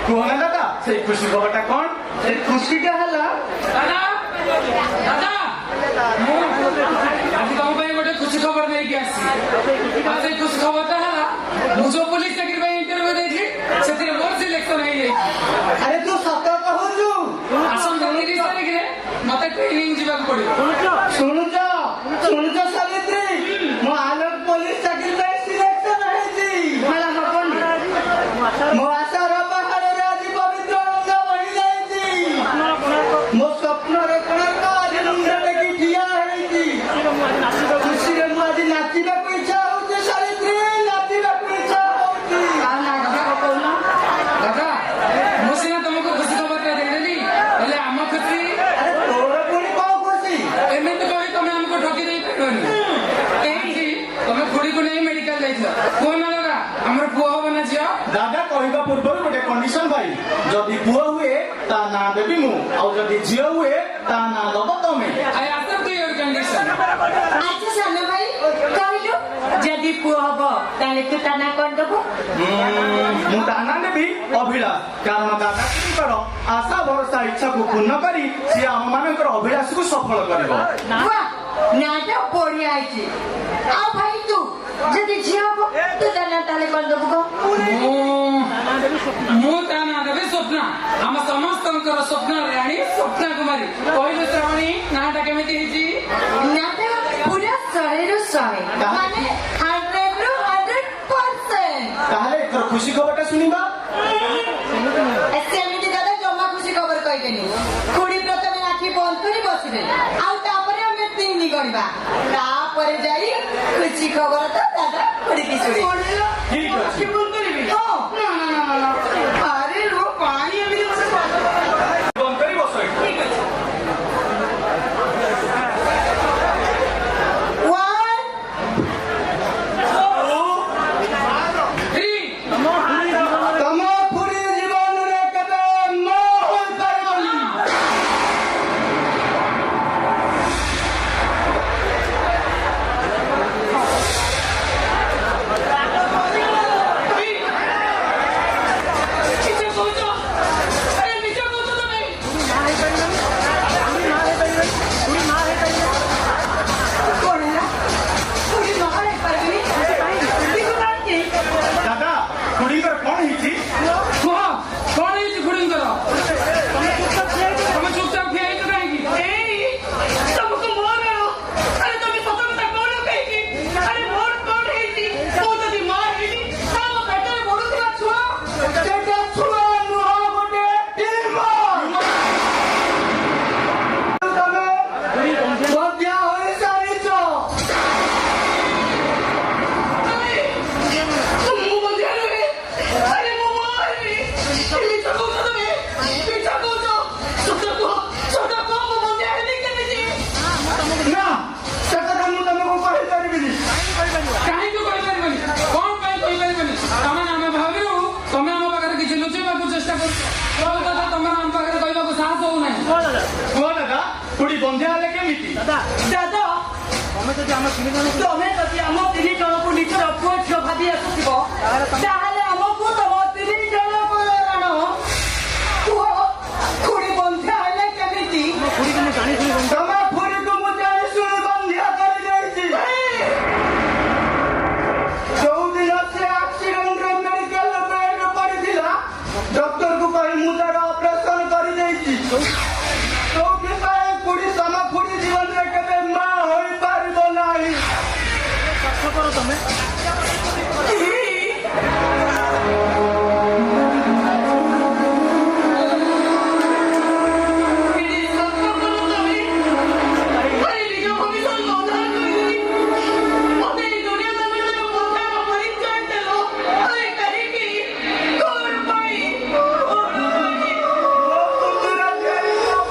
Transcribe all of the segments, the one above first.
କୁହନା ଦାଦା ସେଇ ଖୁସି ଖବରଟା କଣ? ସେ ଖୁସିଟା ହେଲା ଦାଦା ଦାଦା ମୁଁ ଆଜି ତମ ପାଇଁ ଗୋଟେ ଖୁସି ଖବର ନେଇକି ଆସିଛି। ଆଉ ସେଇ ଖୁସି ଖବରଟା ହେଲା ମୁଁ ଯୋଉ ପୁଲିସ ଚାକିରି ପାଇଁ ଇଣ୍ଟରଭ୍ୟୁ ଦେଇଥିଲି ସେଥିରେ ମୋର ସିଲେକ୍ସନ ହେଇଯାଇଛି। ଆରେ ତୁ ସତ କହୁଛୁ? ଆସନ୍ତା 30 ତାରିଖରେ ମତେ ଟ୍ରେନିଂ ଯିବାକୁ ପଡିବ। ଶୁଣୁଛ ଶୁଣୁଛ ସାବିତ୍ରୀ, ମୋ ଆଲୋକ ପୋଲିସ ଚାକିରି ପାଇଁ ସିଲେକ୍ସନ ହେଇଛି। ହେଲା ହବନି, ମୋ ଆଶାର ପାହାଡରେ ଆଜି ପବିତ୍ର ରଙ୍ଗ ବହି ଯାଇଛି। ମୋ ସ୍ୱପ୍ନର କୋଣାର୍କ ଆଜି ମୁଣ୍ଡ ଟେକି ଠିଆ ହେଇଛି। ଖୁସିରେ ମୁଁ ଆଜି ନାଚିବାକୁ ଇଚ୍ଛା ହଉଛି ସାବିତ୍ରୀ, ନାଚିବାକୁ ଇଚ୍ଛା ହଉଛି। ଦାଦା ମୁଁ ସିନା ତମକୁ ଖୁସି ଖବରଟା ଦେଇଦେଲି, ହେଲେ ଆମ ଖୁସି ଆରେ ତୋର ପୁଣି କଣ ଖୁସି? ଏମିତି କହି ତମେ ଆମକୁ ଠକି ଦେଇପାରିବନି। ଏଇଠି ତମେ ଖୁଡିକୁ ନେଇ ମେଡିକାଲ ଯାଇଥିଲ, କୁହ ନା ଦାଦା ଆମର ପୁଅ ହବ ନା ଝିଅ? ଦାଦା କହିବା ପୂର୍ବରୁ ଗୋଟେ କଣ୍ଡିସନ ଭାଇ, ଯଦି ପୁଅ ହୁଏ ତା ନାଁ ଦେବି ମୁଁ, ଆଉ ଯଦି ଝିଅ ହୁଏ ତା ନାଁ ଦବ ତମେ। I accept your condition. আচ্ছা সানা ভাই কইলো যদি পুଅ হব তাহলে তু তা না কর দেবো। ମୁଁ ତା ନାଁ ଦେବି ଅଭିଳାଷ, କାରଣ ଦାଦା କର ଆଶା ଭରସା ଇଚ୍ଛାକୁ ପୂର୍ଣ୍ଣ କରି ସିଏ ଆମ ମାନଙ୍କର ଅଭିଳାଷକୁ ସଫଳ କରିବ। বাহ নাটা বড়িয়া আইছে। আও ভাই তু যদি ঝিও হব তু তা না তাহলে কর দেবো গো। ମୁଁ ତା ନାଁ ଦେବି ସ୍ୱପ୍ନା, ଆମ ସମସ୍ତଙ୍କର ସ୍ୱପ୍ନ ରାଣୀ ସ୍ୱପ୍ନା କୁମାରୀ। କହିଲୁ ଶ୍ରାବଣୀ ନାଁଟା କେମିତି ହେଇଛି? নাটা পুরা 100 মানে 100% ତାହେଲେ ଏଥର ଖୁସି ଖବରଟା ଶୁଣିବା। ସେମିତି ଦାଦା ଜମା ଖୁସି ଖବର କହିବେନି। ଖୁଡି ପ୍ରଥମେ ଆଖି ବନ୍ଦ କରି ବସିବେ, ଆଉ ତାପରେ ଆମେ ତିନି ଗଣିବା, ତାପରେ ଯାଇ ଖୁସି ଖବର ତ ଦାଦା ଖୁଡିକି ଶୁଣିବେ। ଠିକ ଅଛି। ହଁ ଆରେ ରୁହ ପାଣି ଏମିତି ବନ୍ଦ କରି ବସ ଏଠି। ଠିକ ଅଛି। 1 3 ତମ ପୁରୀ ଜୀବନରେ କେବେ ନ ହୋଇପାରିବନି। ମିଛ କହୁଛ? ଆରେ ମିଛ କହୁଛ ତମେ? କଣ ହେଲା? ଖୁଡି ନ ହେଇପାରିବେନି? ଦେଖୁନାହାନ୍ତି? ଦାଦା ଖୁଡିଙ୍କର କଣ ହେଇଛି? କୁହ କଣ ହେଇଛି ଖୁଡିଙ୍କର? ତମେ ଚୁପଚାପ ଠିଆ ହେଇଛ କାହିଁକି? ତମକୁ ମୋର ଆରେ ତମେ ସତ କଥା କଣ କହିକି? ଆରେ ମୋର କଣ ହେଇଛି? ମୁଁ ଯଦି ମା ହେଇନି ଆମ ପେଟରେ ବଢୁଥିବା ଛୁଆ ସେଟା ଛୁଆ ନୁହଁ, ଗୋଟେ ଟିମର। ତମେ ବନ୍ଧ୍ୟା ହୋଇସାରିଛ। ମୁଁ ମଧ୍ୟ ନୁହେଁ। ଆରେ ମୁଁ ମା ହେବି। ମିଛ କହୁଛ ତମେ, ମିଛ କହୁଛ। ସତ କୁହ ମୁଁ ମଧ୍ୟ ହେବି କେମିତି? ନା ସେ କଥା ମୁଁ ତମକୁ କହିପାରିବିନି। କାହିଁକି କହିପାରିବନି? କଣ ପାଇଁ କହିପାରିବନି? ତାମାନେ ଆମେ ଭାବିବୁ ତମେ ଆମ ପାଖରେ କିଛି ଲୁଚେଇବାକୁ ଚେଷ୍ଟା କରୁଛ। ତମ କଥା ତମର ଆମ ପାଖରେ କହିବାକୁ ସାହସ ହଉନାହିଁ। କୁହ ଦାଦା ଖୁଡି ବନ୍ଧ୍ୟା ହେଲେ କେମିତି? ଦାଦା ତମେ ଯଦି ଆମ 3 ଜଣକୁ ନିଜର ପୁଅ ଝିଅ ଭାବି ଆସୁଥିବ ତାହେଲେ ଆମକୁ ତମ 3 ଜଣଙ୍କର ରାଣ କୁହ ଖୁଡି ବନ୍ଧ୍ୟା ହେଲେ କେମିତି? ତମ ଖୁଡିକୁ ମୁଁ ଜାଣି ଶୁଣି ବନ୍ଧ୍ୟା କରିଦେଇଛି। ଯୋଉଦିନ ସେ ଆକ୍ସିଡେଣ୍ଟରେ ମେଡିକାଲ ବେଡ୍ ପଡିଥିଲା, ଡକ୍ଟରକୁ କହି ମୁଁ ତାର ଅପରେସନ କରିଦେଇଛି। ଯୋଉଥିପାଇଁ ଖୁଡି ତମ ଖୁଡି ଜୀବନରେ କେବେ ମା ହୋଇପାରିବ ନାହିଁ।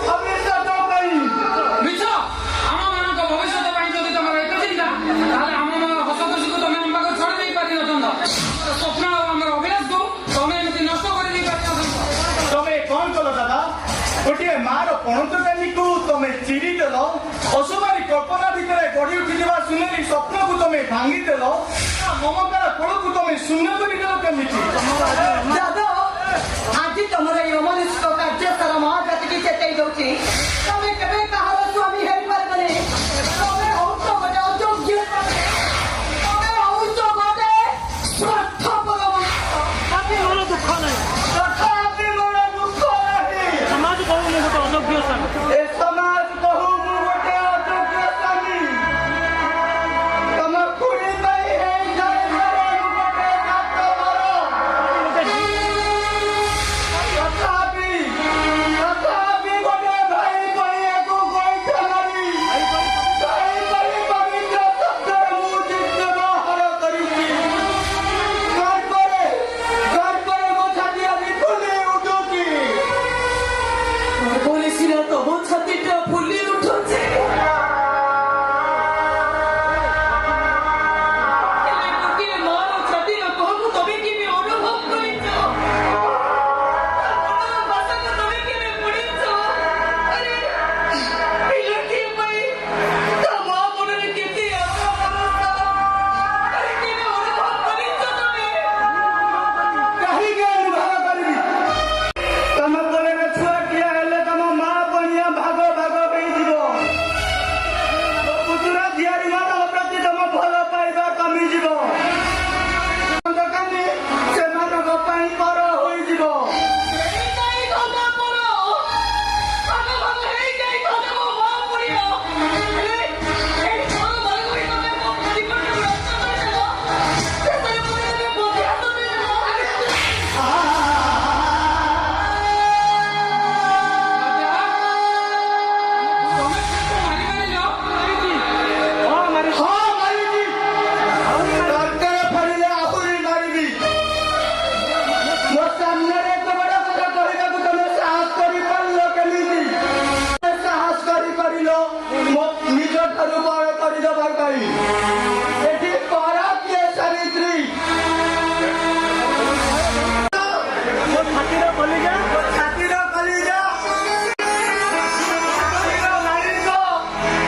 ଭବିଷ୍ୟତ ପାଇଁ ମିଛ। ଆମ ମାନଙ୍କ ଭବିଷ୍ୟତ ପାଇଁ ଯଦି ତମର ଏତେ ଚିନ୍ତା, ତାହେଲେ ଆମ ହସ ଖୁସିକୁ ତମେ ଆମ ପାଖରେ ଛାଡ଼ି ଦେଇ ପାରିନଥାନ୍ତ। ସ୍ୱପ୍ନ ଆଉ ଆମର ଅଭିଳାଷକୁ ତମେ ଏମିତି ନଷ୍ଟ କରିଦେଇ ପାରିନଥାନ୍ତ। ତମେ କଣ କଲ ଦାଦା? ଗୋଟିଏ ମାର ପଣତ କାନିକୁ ତମେ ଚିରିଦେଲ, ଅସୁମାରୀ କଳ୍ପନା ଭିତରେ ଗଢି ଉଠିଥିବା ସୁନେଲି ସ୍ୱପ୍ନକୁ ତମେ ଭାଙ୍ଗିଦେଲ, ମମତାର କୋଳକୁ ତମେ ଶୂନ୍ୟ କରିଦେଲ କେମିତି? ଦାଦା ଆଜି ତମର ଏଇ ଅମନିଷ୍ଠ କାର୍ଯ୍ୟ ସାରା ମହାଜାତିକି ଚେତେଇ ଦଉଛି ତମେ କେବେ କାହାର ସ୍ୱାମୀ ହେଇପାରିବନି ତମେ ହଉଛ ଗୋଟେ ଅଯୋଗ୍ୟ ତମେ ହଉଛ ଗୋଟେ ସ୍ୱାର୍ଥପର ମଣିଷ আপনি মনে দুঃখ নাই ତଥାପି ମୋର ଦୁଃଖ ନାହିଁ সমাজ বহু ମୁଁ ଗୋଟେ ଅଯୋଗ୍ୟ ସ୍ୱାମୀ ଏ ସମାଜ କହୁ ମୁଁ ଗୋଟେ ଅଯୋଗ୍ୟ ସ୍ୱାମୀ ତମ ଖୁଡ଼ି ପାଇଁ ହେଇଯାଇପାରେ ମୁଁ ଗୋଟେ ନାଟକର ତଥାପି ଗୋଟେ ଭାଇ ପାଇଁ ୟାକୁ ଗୋଇଠା ମାରି ଭାଇ ପାଇଁ ପବିତ୍ର ଶବ୍ଦରେ ମୁଁ ବ୍ୟବହାର କରିଛି ଗର୍ବରେ ମୋ ଛାତି ଆଜି ଫୁଲି ଉଠୁଛି ପୋଲିସର ତମ ଛାତିଟା ଫୁଲି ଉଠୁଛି ହେଲେ ଗୋଟିଏ ମାର ଛାତିର କୋହକୁ ତମେ କେବେ ଅନୁଭବ କରିଛ ଭାଷାକୁ ତମେ କେବେ ପଢିଛ ଆରେ ପିଲାଟିଏ ପାଇଁ ତା ମା ମନରେ କେତେ ଆଶା ଭରସା ଆରେ କେବେ ଅନୁଭବ କରିଛ ତମେ କାହିଁକି ଅନୁଭବ କରିବି ତମ କୋଳରେ ଛୁଆଟିଏ ହେଲେ ତମ ମା ବଣିଆ ଭାଗ ହେଇଯିବ ପୁତୁରା ଝିଆରୀ ମାନଙ୍କ ପ୍ରତି ତମ ଭଲ ପାଇବା କମିଯିବ ଦୋକାନୀ ସେମାନଙ୍କ ପାଇଁ ପର ହୋଇଯିବ ହଁ ମାରି ହଁ ମାରିବି ଦରକାର ପଡ଼ିଲେ ଆହୁରି ମାରିବି ମୋ ସାମ୍ନାରେ ଏତେ ବଡ଼ କଥା କହିବାକୁ ତମେ ସାହସ କରିପାରିଲ କେମିତି ସାହସ କରିପାରିଲ ମୋ ନିଜ ଠାରୁ ବଡ଼ କରିଦେବା ପାଇଁ ଏଠି କର କିଏ ସାବିତ୍ରୀ ମୋ ଛାତିର କଲିଜା ଛାତିର କଲିଜା ଛାତିର ମାଳିକ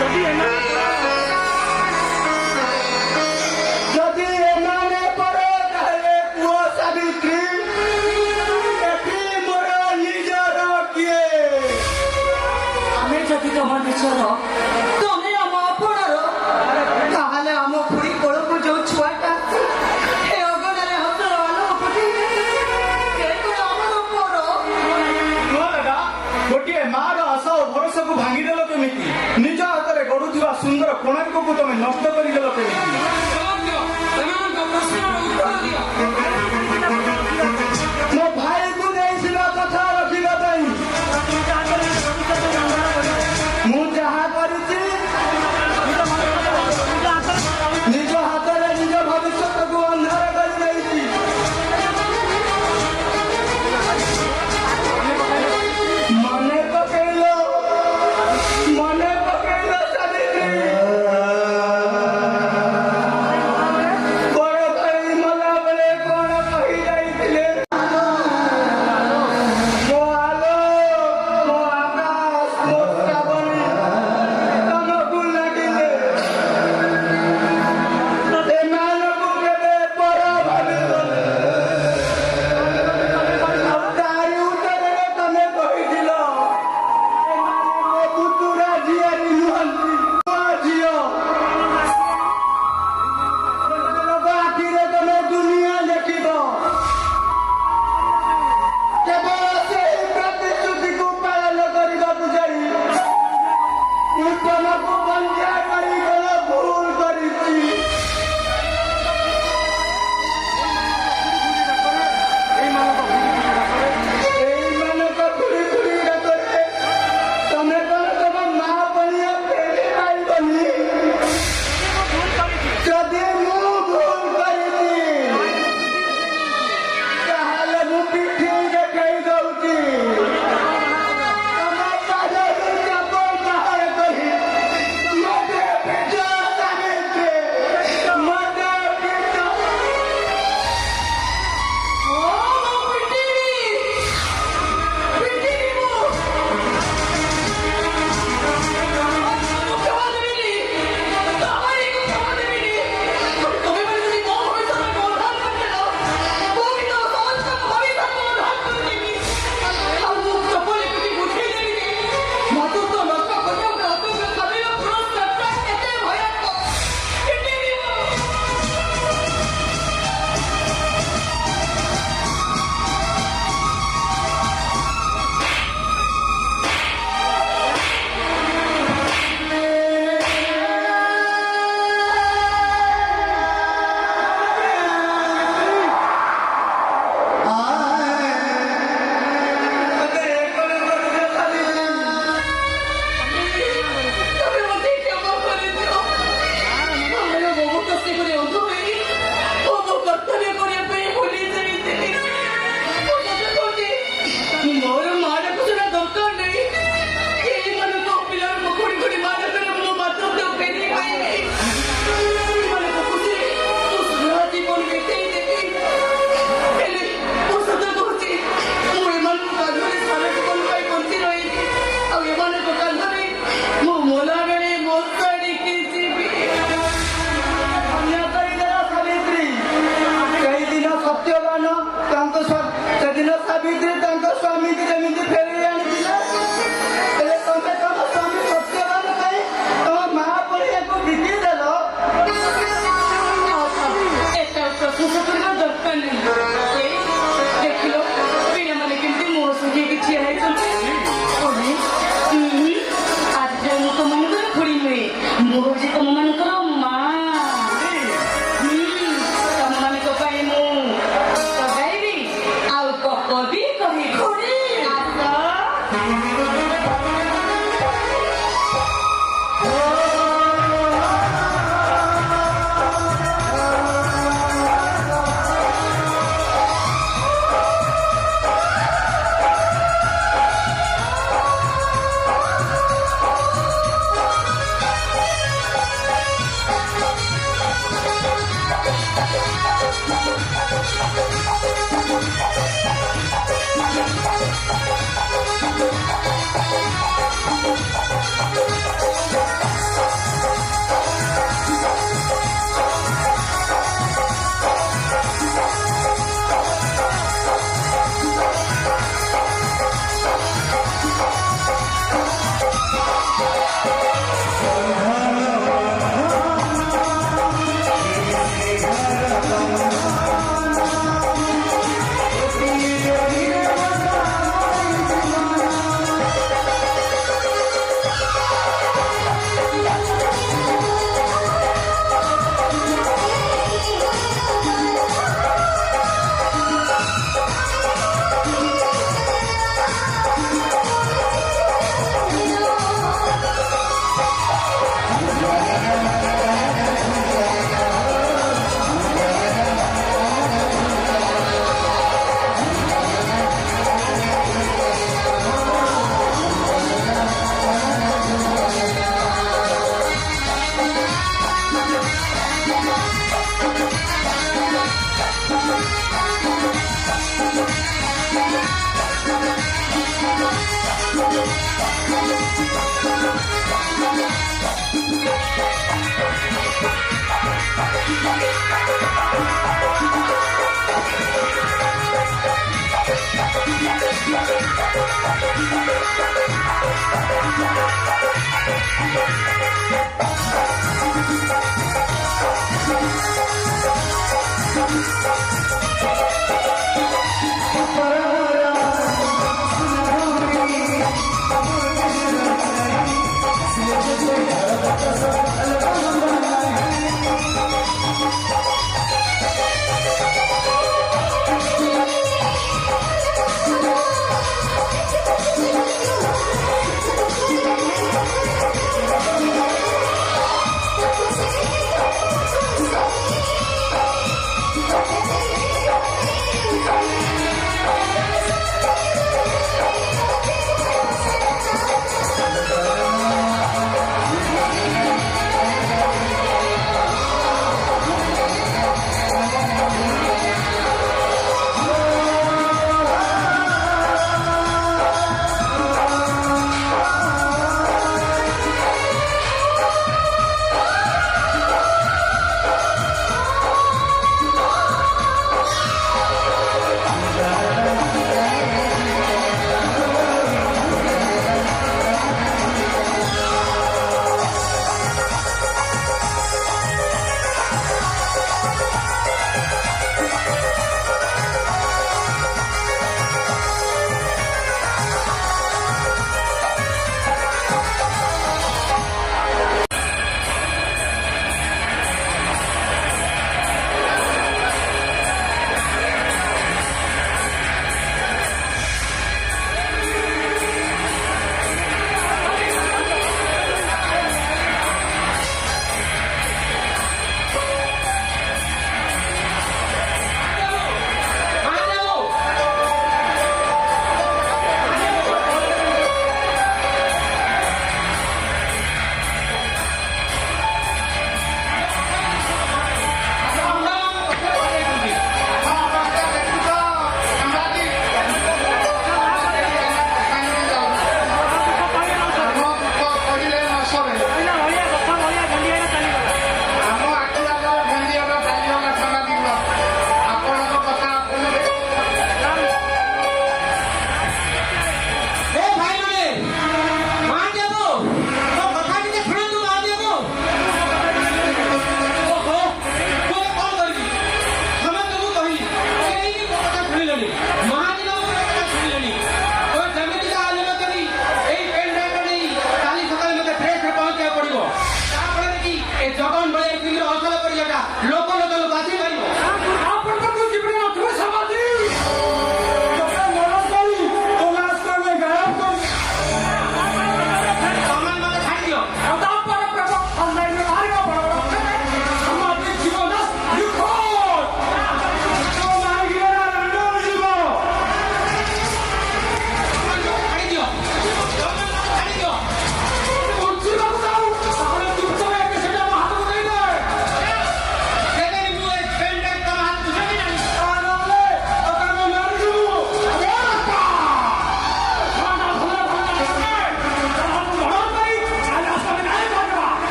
ଯଦି ଯଦି ଏମାନେ ପଡ଼େ ତାହେଲେ ପୁଅ ସାବିତ୍ରୀ ଏଠି ମୋର ନିଜର କିଏ ଆମେ ଯଦି ତମ ନିଜର ତମେ ଆମ ଆପଣାର ତାହେଲେ ଆମ ଖୁଡ଼ି କୋଳକୁ ଯୋଉ ଛୁଆଟା ଏ ଅଗଣାରେ ହସର ଆଲୋକ ଫୁଟେଇବେ ସେଇଗୁଡ଼ା ଆମର ପୁଅର ମୋ ଦାଦା ଗୋଟିଏ ମାର ଆଶା ଓ ଭରସାକୁ ଭାଙ୍ଗିଦେଲ କେମିତି ନିଜ ହାତରେ ଗଢୁଥିବା ସୁନ୍ଦର କୋଣାର୍କକୁ ତମେ ନଷ୍ଟ କରିଦେଲ କେମିତି ମୋ ଭାଇକୁ ଦେଇଥିବା କଥା ରଖିବା ପାଇଁ ମୁଁ ଯାହା କରିଛି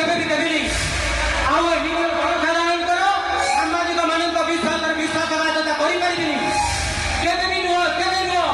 କେବେ ବି ଦେବିନି। ଆଉ ଏମିତି ଜନସାଧାରଣଙ୍କର ସାମ୍ବାଦିକ ମାନଙ୍କ ବିଶ୍ୱାସରେ ବିଶ୍ୱାସଘାତକତା କରିପାରିବିନି। କେବେ ବି ନୁହଁ, କେବେ ନୁହଁ।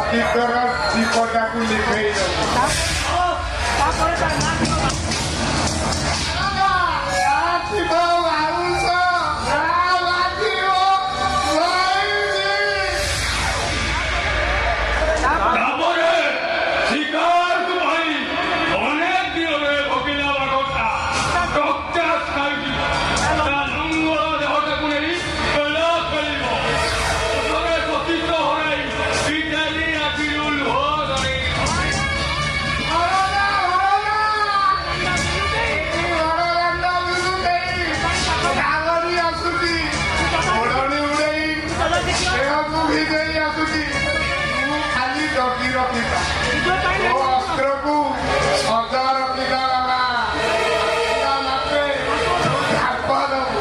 ଅତୀତର ଦୀପଟାକୁ ଲିଭେଇ ଦେବୁ। ତାପରେ ତା ନାଁ ଥିବ ବାଉଁଶ, ଲାଗିବ ତାପରେ ଶିକାରକୁ ଭାଇ ଅନେକ ଦିନରେ ଭୋଗିଲା ବାଘଟା ଟକ୍ଟାସ ଖାଇଛି ତା ଲଙ୍ଗଳ ଦେହଟାକୁ ନେଇ ଖେଳ ଖେଳିବ ଥରେ ସତୀର୍ଥ ହରାଇ ପିଠାଲି ଆଖିରୁ ଲୁହ ଗଣେଇ ଆସୁଛି ଓଢ଼ଣୀ ଉଡ଼େଇ ଦେହକୁ ଭିଜେଇ ଆସୁଛି। ମୁଁ ଖାଲି ଜଗି ରଖିଥା ମୋ ଅସ୍ତ୍ରକୁ ସଜା ରଖିଥା ବାବା। ମାତ୍ରେ ଝାପ ଦେବୁ।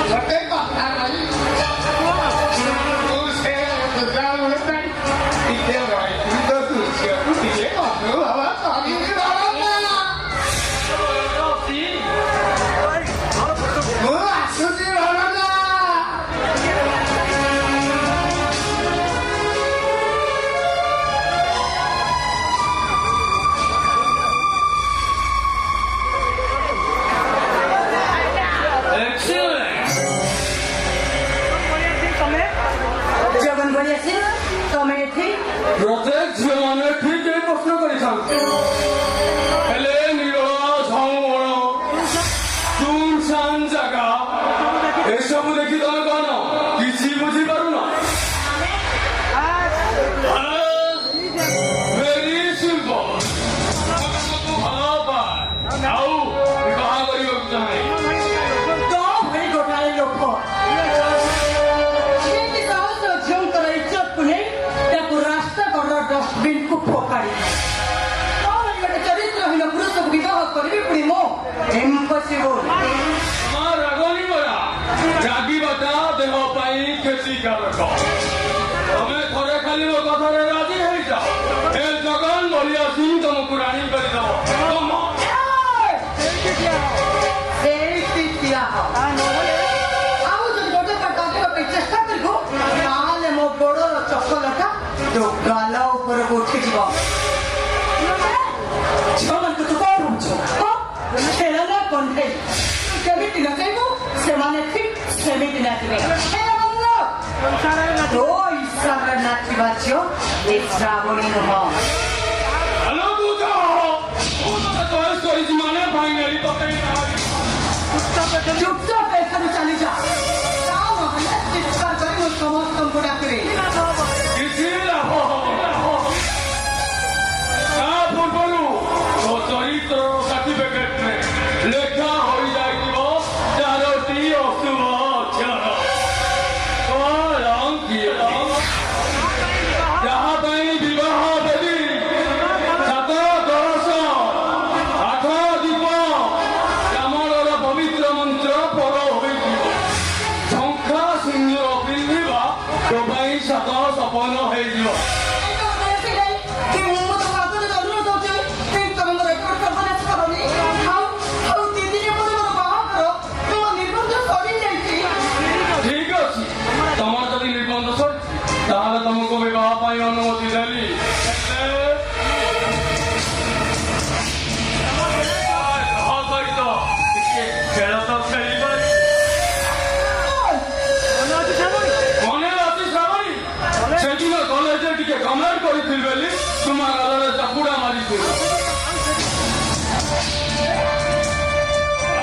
ଗୋଟେ କଥା କହି ତୁ ସେ ପୂଜା ହୁଏ ଟିକେ ରହିଥିଲି ତ ଦୃଶ୍ୟକୁ ଟିକେ ଅନୁଭବ କରିବି ବାବା। ମୁଁ ଆସୁଛି ଭଣଜା। ତମେ ଜଗନ ବଳି ଆସି ତମେ ଏଠି ପ୍ରତ୍ୟେକ ଝିଅମାନେ ଠିକ ଏଇ ପ୍ରଶ୍ନ କରିଥାନ୍ତି ହେଲେ ନିରୋଳ ଝାଉଁବଣ ସୁନସାନ ଜାଗା ଏସବୁ ଦେଖି ତମେ କଣ କିଛି ବୁଝିପାରୁନ? ଭେରି ସିମ୍ପଲ ଭଲ ପାଏ ଆଉ ବିବାହ କରିବାକୁ ଚାହେଁ। ତ ଭଳି ଗୋଟାଏ ଲୋକ ଯେମିତି ସାହସ ଝିଅଙ୍କର ଇଜ୍ଜତକୁ ନେଇ ତାକୁ ରାସ୍ତା କଡ଼ର ଡଷ୍ଟବିନ୍କୁ ଫୋପାଡ଼ି ତ ଭଳି ଗୋଟେ ଚରିତ୍ରହୀନ ପୁରୁଷକୁ ବିବାହ କରିବି ପୁଣି ମୁଁ ଇମ୍ପସିବୁଲ। ରାଗନି ପରା ରାଗିବାଟା ଦେହ ପାଇଁ କ୍ଷତିକାରକ। ତମେ ଥରେ ଖାଲି ମୋ କଥାରେ ରାଜି ହେଇଯାଅ ଏ ଜଗନ ବଳିଆ ସିଂ ତମକୁ ରାଣୀ କରିଦବ। ସେଇଠି ଠିଆ ହ। ଆଉ ଯଦି ଗୋଟେ ପାଟ ଦେବା ପାଇଁ ଚେଷ୍ଟା କରିବୁ ତାହେଲେ ମୋ ଗୋଡର ଚପଲଟା ତୋ ଗାଲ ଉପରକୁ ଉଠିଯିବ। ଝିଅମାନଙ୍କୁ ତୁ କଣ ଭାବୁଛୁ? ଖେଳନା କଣ୍ଢେଇ କେମିତି ନଚେଇବୁ ସେମାନେ ଠିକ ସେମିତି ନାଚିବେ। ତୋ ଇସାବରେ ନାଚିବା ଝିଅ ଏ ଶ୍ରାବଣୀ ନୁହଁ। ହ୍ୟାଲୋ ତୁ ଯାଅ ମୁଁ ତତେ ଚଏସ୍ କରିଛି ମାନେ ଫାଇନାଲି ତତେ ଚୁପଚାପ ଏଠାରୁ ଚାଲିଯା। ତା ନହେଲେ ଚିତ୍କାର କରି ମୁଁ ସମସ୍ତଙ୍କୁ ଡାକିବି। କିଛି ଲାଭ ତା ପୂର୍ବରୁ ତୋ ଚରିତ୍ରର ସାର୍ଟିଫିକେଟରେ ଲେଖା ହୋଇଯାଇଥିବ 4ଟି ଅଶୁଭ ଅକ୍ଷର। ଯାହା ପାଇଁ ବିବାହ ବେଦୀ 7 କଳସ 8 ଦୀପ ରାମର ପବିତ୍ର ମନ୍ତ୍ର ପର ହୋଇଯିବ। ଶଙ୍ଖା ସିନ୍ଦୁର ପିନ୍ଧିବା ତୋ ପାଇଁ 7 ସପନ ହେଇଯିବ। ଠିକ ଅଛି ତମର ଯଦି ନିର୍ବନ୍ଧ ସରିଛି ତାହେଲେ ତମକୁ ବିବାହ ପାଇଁ ଅନୁମତି ଦେଲି। ସହିତ ଟିକେ ଖେଳ ତ ଖେଳିପାରି ମନେ ଅଛି ଶ୍ରାବଣୀ ସେଦିନ କଲେଜରେ ଟିକେ କମେଣ୍ଟ କରିଥିଲି ବୋଲି ତୁମ ଗାଲରେ ଚାପୁଡା ମାରିଥିଲି।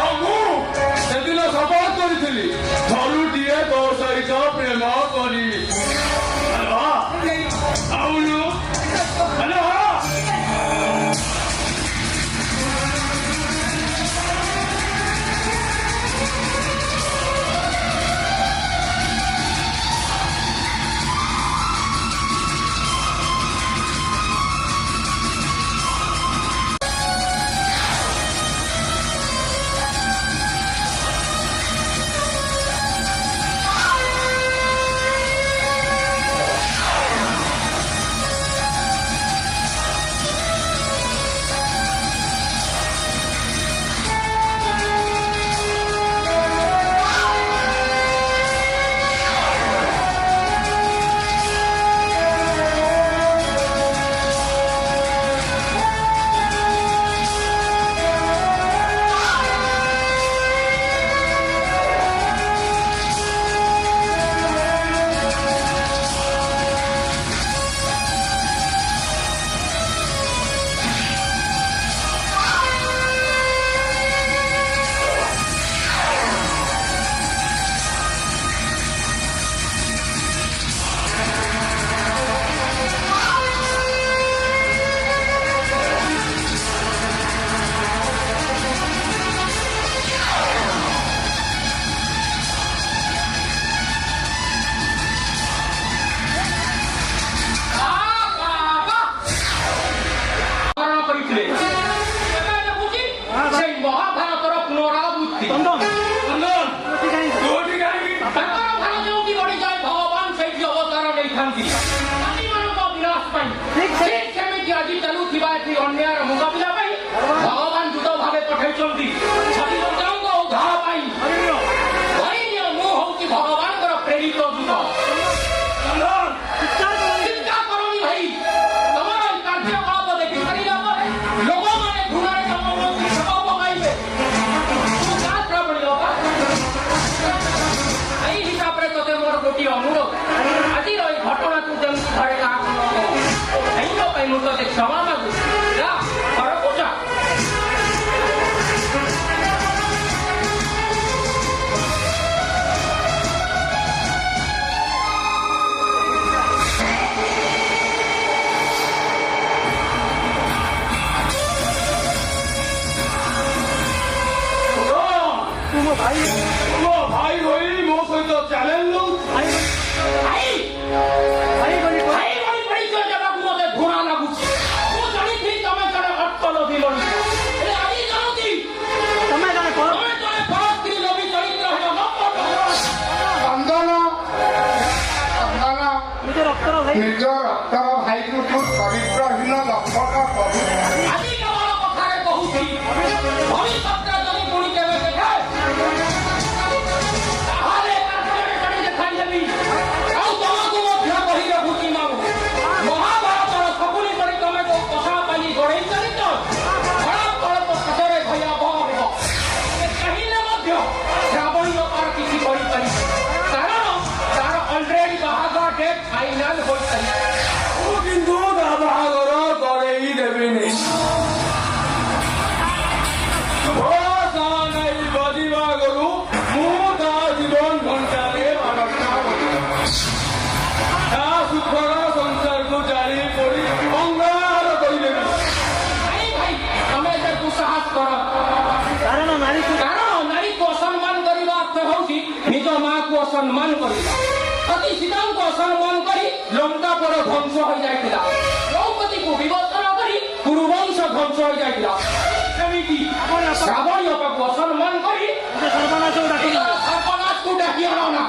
ଆଉ ମୁଁ ସେଦିନ ଶପଥ କରିଥିଲି ଥରୁଟିଏ ତୋ ସହିତ ପ୍ରେମ କରି। ଆଉ କରିଥାନ୍ତି ପ୍ରାଣୀମାନଙ୍କ ବିନାଶ ପାଇଁ ଠିକ୍ ସେମିତି ଆଜି ଚାଲୁଥିବା ଏଠି ଅନ୍ୟାୟର ମୁକାବିଲା ପାଇଁ ଭଗବାନ ଦୂତ ଭାବେ ପଠାଇଛନ୍ତି ଛାତ୍ରଛାତ୍ରୀଙ୍କ ଉଦ୍ଧାର ପାଇଁ ଧରିନିଅ ମୁଁ ହଉଛି ଭଗବାନଙ୍କର ପ୍ରେରିତ ଦୂତ ଚିନ୍ତା କରନି ଭାଇ ତମର ଏହି କାର୍ଯ୍ୟକଳାପ ଦେଖି ସାରିଲା ପରେ ଲୋକମାନେ ଘୃଣାରେ ତମ ପ୍ରତି ଛେପ ପକାଇବେ ତୁ କାହା ଶ୍ରାବଣୀ ବାପା এই হিসাবে তোদের মোর গোটিয়ে অনুরোধ আজির ওই ঘটনাକୁ ଯେମିତି ଘରେ କାହାକୁ ନ କହ ଏଇଙ୍କ ପାଇଁ ମୁଁ ତତେ କ୍ଷମା ମାଗୁଛି ଯା ଘରକୁ ଯା ମୋ ଭାଇ ହୋଇ ମୋ ସହିତ ଚ୍ୟାଲେଞ୍ଜ ଦଉଛୁ ଭାଇ ବୋଲି ପରିଚୟ ଦେବାକୁ ମୋତେ ଘୃଣା ଲାଗୁଛି ମୁଁ ଜାଣିଥିଲି ତମେ ଜଣେ ଅର୍ଥଲୋଭୀ ମଣିଷ ହେଲେ ଆଜି ଜାଣୁଛି ତମେ ଜଣେ ପରସ୍ତ୍ରୀ ଲୋଭୀ ଚରିତ୍ର ହେଲ ଚନ୍ଦନ ନିଜ ରକ୍ତର ଭାଇକୁ ତୁ ଚରିତ୍ରହୀନ ଲକ୍ଷଣ କରୁ ଆଜି କେବଳ କଥାରେ କହୁଛି ଭବିଷ୍ୟତରେ ଯଦି ପୁଣି କେବେ ଦେଖେ ତାହେଲେ କାର୍ଯ୍ୟରେ କରି ଦେଖାଇଦେବି ଆଉ ତମକୁ ମଧ୍ୟ କହି ରଖୁଛି ମାମୁ ମହାଭାରତର ଶକୁନି କରି ତମେ ଯୋଉ କଥା ପାଲି ଗଢ଼େଇ ଚାଲିଛ ଫଳାଫଳ ତ ଶେଷରେ ଭୟାବହ ହେବ ତମେ ଚାହିଁଲେ ମଧ୍ୟ ଶ୍ରାବଣୀ ଅପାର କିଛି କରିପାରିବ କାରଣ ତାର ଅଲରେଡି ବାହାଘର ଡେଟ୍ ଫାଇନାଲ ହୋଇସାରିଛି ମୁଁ କିନ୍ତୁ ତା ବାହାଘର କରେଇ ଦେବିନି ଭରସା ନେଇ ବଜିବା ଗରୁ ମୁଁ ତା ଜୀବନ ଘଣ୍ଟାରେ ରକ୍ଷା କରିବି ତା ସୁଖର ସଂସାରକୁ ଜାଳି ପୋଡ଼ି ଅଙ୍ଗାର କରିଦେବି ଭାଇ ତମେ ତାକୁ ସାହସ କର କାରଣ ନାରୀକୁ ଅସମ୍ମାନ କରିବା ଅର୍ଥ ହେଉଛି ନିଜ ମାଆକୁ ଅସମ୍ମାନ କରିବା ସତୀ ସୀତାଙ୍କୁ ଅସମ୍ମାନ କରି ଲଙ୍କା ପର ଧ୍ୱଂସ ହୋଇଯାଇଥିଲା ଦ୍ରୌପଦୀକୁ ବିବର୍ତ୍ତନ କରି କୁରୁବଂଶ ଧ୍ୱଂସ ହୋଇଯାଇଥିଲା ସେମିତି ଶ୍ରାବଣୀ ଅପାକୁ ଅସମ୍ମାନ କରି ସର୍ବନାଶକୁ ଡାକି ଆଣ ନା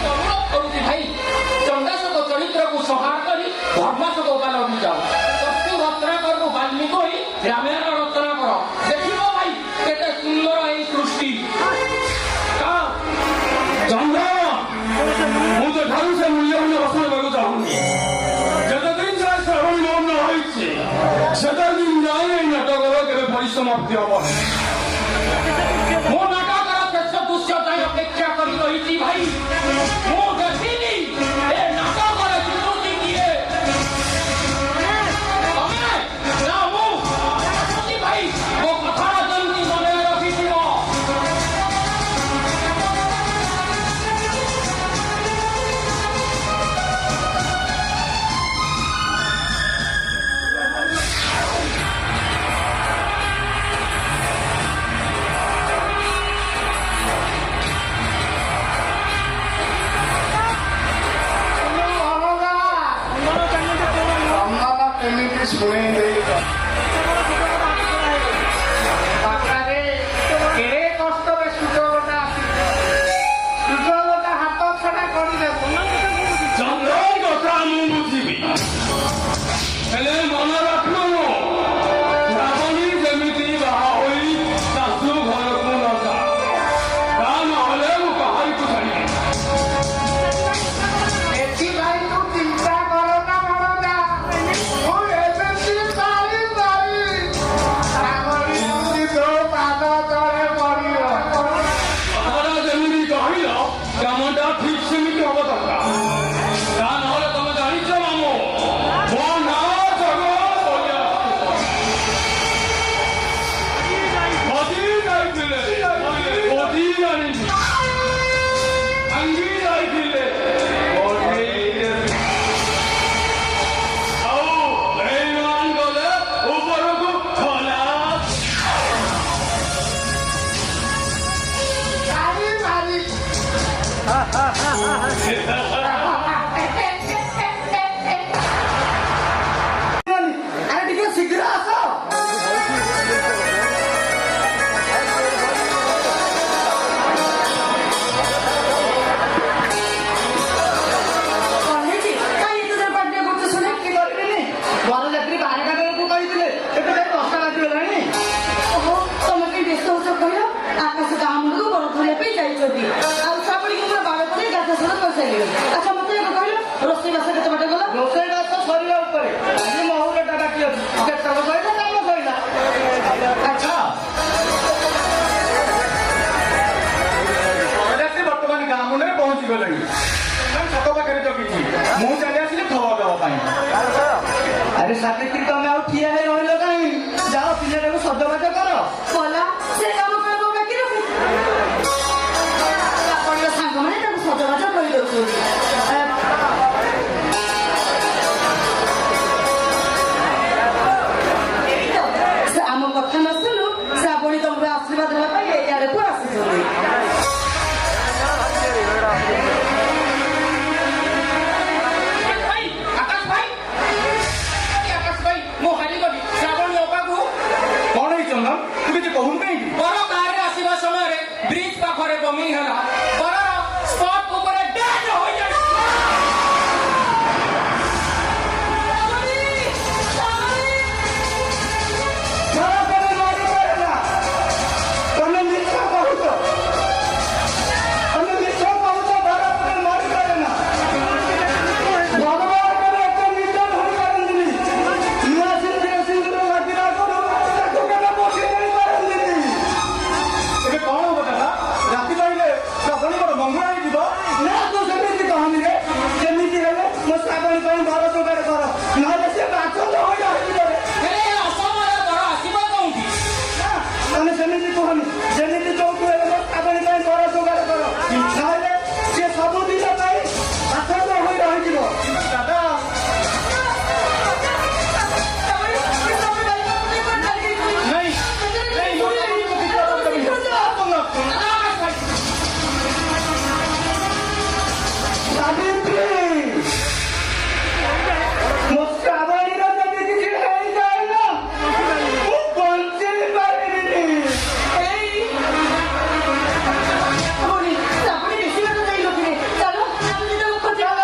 ଅନୁରୋଧ କରୁଛି ଭାଇ ଚଣ୍ଡାଶୋକ ଚରିତ୍ରକୁ ସଂହାର କରି ଧର୍ମାଶୋକ ପାଲଟି ଯାଅ ଦସ୍ୟୁ ରତ୍ନାକରକୁ ବାଲ୍ମୀକି ହୋଇ ରାମାୟଣ ରଚନା କର ଦେଖିବ ଭାଇ କେତେ ସୁନ୍ଦର ଏହି ସୃଷ୍ଟି ଚନ୍ଦ୍ର ମୁଁ ତ ଠାରୁ ସେ ମୂଲ୍ୟବାନ ବସ ନେବାକୁ ଚାହୁଁନି ଯେତେଦିନ ଯାଏ ଶ୍ରାବଣୀ ମୌନ ହୋଇଛି ସେତେଦିନ ଯାଏ ଏହି ନାଟକର କେବେ ପରିସମାପ୍ତି ହବନି ମୁଁ ନାଟକର ଶେଷ ଦୃଶ୍ୟ ଯାଇ ଅପେକ୍ଷା କରି ରହିଛି ଭାଇ ମୁଁ ଦେଖିନି ଏ ନାଟକର ବିକୃତି କିଏ ତମେ ନା ମୁଁ ଆସୁଛି ଭାଇ ମୋ କଥାର ଯେମିତି ମନେ ରଖିଥିବ ଚନ୍ଦନ କେମିତି ଶୁଣେଇ ଦେଇଛ ବାପାରେ କେଡ଼େ କଷ୍ଟରେ ସୁଯୋଗଟା ସୁଯୋଗଟା ହାତ ଛଡ଼ା କରିଦେବ ଚନ୍ଦ୍ର କଥା ମୁଁ ବୁଝିବି ହେଲେ ମନେ ରଖିବୁ ଶ୍ରାବଣୀ ଯେମିତି ବାହା ହୋଇ ଶାଶୁ ଘରକୁ ନ ଯାଏ ତା ନହେଲେ ମୁଁ କାହାରିକୁ ଛାଡ଼ିବି ଏଥିପାଇଁ ତୁ ଚିନ୍ତା କର ନା ଭଣଜା ମୁଁ ଏବେ ଆଚ୍ଛା ମତେ ଏକ କହିଲ ରୋଷେଇବାସ କେତେ ବାଟ ଗଲା? ରୋଷେଇବାସ ସରିବା ଉପରେ ଆଜି ମହୁରଟା ବାକି ଅଛି କେତେକ ସରିଲା କାମ ସରିଲା। ଆଚ୍ଛା ରାତି ବର୍ତ୍ତମାନ ଗାଁ ମୁଣ୍ଡରେ ପହଞ୍ଚି ଗଲେଣି ଛକ ପାଖରେ ଜଗିଛି ମୁଁ ଚାଲି ଆସିଲି ଖବର ଦେବା ପାଇଁ। ଆରେ ସାବିତ୍ରୀ ତମେ ଆଉ ଠିଆ ହେଇ ରହିଲ କାହିଁ? ଯାଅ ପିଲାଟାକୁ ସଜବାଜ କର। କଲା ସେ କାମ କରିବ ବାକି ରଖୁ ଆପଣଙ୍କ ସାଙ୍ଗମାନେ ତାକୁ ସଜବାଜ କରିଦଉଛନ୍ତି। ସେ ଆମ କଥା ନ ଶୁଣୁ ଶ୍ରାବଣୀ ତମକୁ ଆଶୀର୍ବାଦ ଦେବା ପାଇଁ ଏଇ ଆଡକୁ ଆସିଛନ୍ତି। ଭାଇ ଆକାଶ ଭାଇ ମୁଁ ହାରିଗଲି ଶ୍ରାବଣ ମୋ ପାଖକୁ କଣ ହେଇ ଚନ୍ଦନ ତୁ କିଛି କହୁନୁ କାହିଁକି? ବର କାରରେ ଆସିବା ସମୟରେ ବ୍ରିଜ ପାଖରେ ବମିଂ ହେଲା ବରର ସ୍ପଟ ଉପରେ ଡେଥ୍ ହୋଇଯାଇଛି। ତାପରେ ମାରିପାରିଲା। ତମେ ମିଛ କହୁଛ। ତମେ ମିଛ କହୁଛ ତାପରେ ମାରିପାରେନା। ଭଗବାନଙ୍କର ଏତେ ନିଦ ଧରିପାରନ୍ତିନି। ନୂଆ ସିନ୍ଦୁର ଲାଗିଲା ଆଗରୁ ତାକୁ କେବେ ପୋଷି ଦେଇପାରନ୍ତିନି। ଏବେ କଣ ହବ ଦାଦା? ରାତି ପାଇଲେ ଶ୍ରାବଣୀଙ୍କର ମଙ୍ଗଳ ହେଇଯିବ। ନା ତୁ ସେମିତି କହନି ରେ। ଯେମିତି ହେଲେ ମୋ ଶ୍ରାବଣୀ ପାଇଁ ଘର ଯୋଗାଡ଼ କର। ନହେଲେ ସେ ବାଚନ୍ଦ ହୋଇ ରହିଯିବ ରେ। ହେଲେ ଏ ଅସମୟରେ ବର ଆସିବ କେଉଁଠି? ନା, ତମେ ସେମିତି କୁହନି। ଯେମିତି ଯୋଉଠୁ ହେଲେ ମୋ ଶ୍ରାବଣୀ ପାଇଁ ଘର ଯୋଗାଡ଼ କର। ନହେଲେ ସେ ସବୁଦିନ ପାଇଁ ବାଚନ୍ଦ ହୋଇ ରହିଯିବ। ଦାଦା ନାଇଁ ନାଇଁ ମୋ ଶ୍ରାବଣୀକୁ କିଛି କରିଦେବିନି। ସାବିତ୍ରୀ, ମୋ ଶ୍ରାବଣୀର ଯଦି କିଛି ହେଇଯାଏ ନା ମୁଁ ବଞ୍ଚି ପାରିବିନି। ଚାଲ।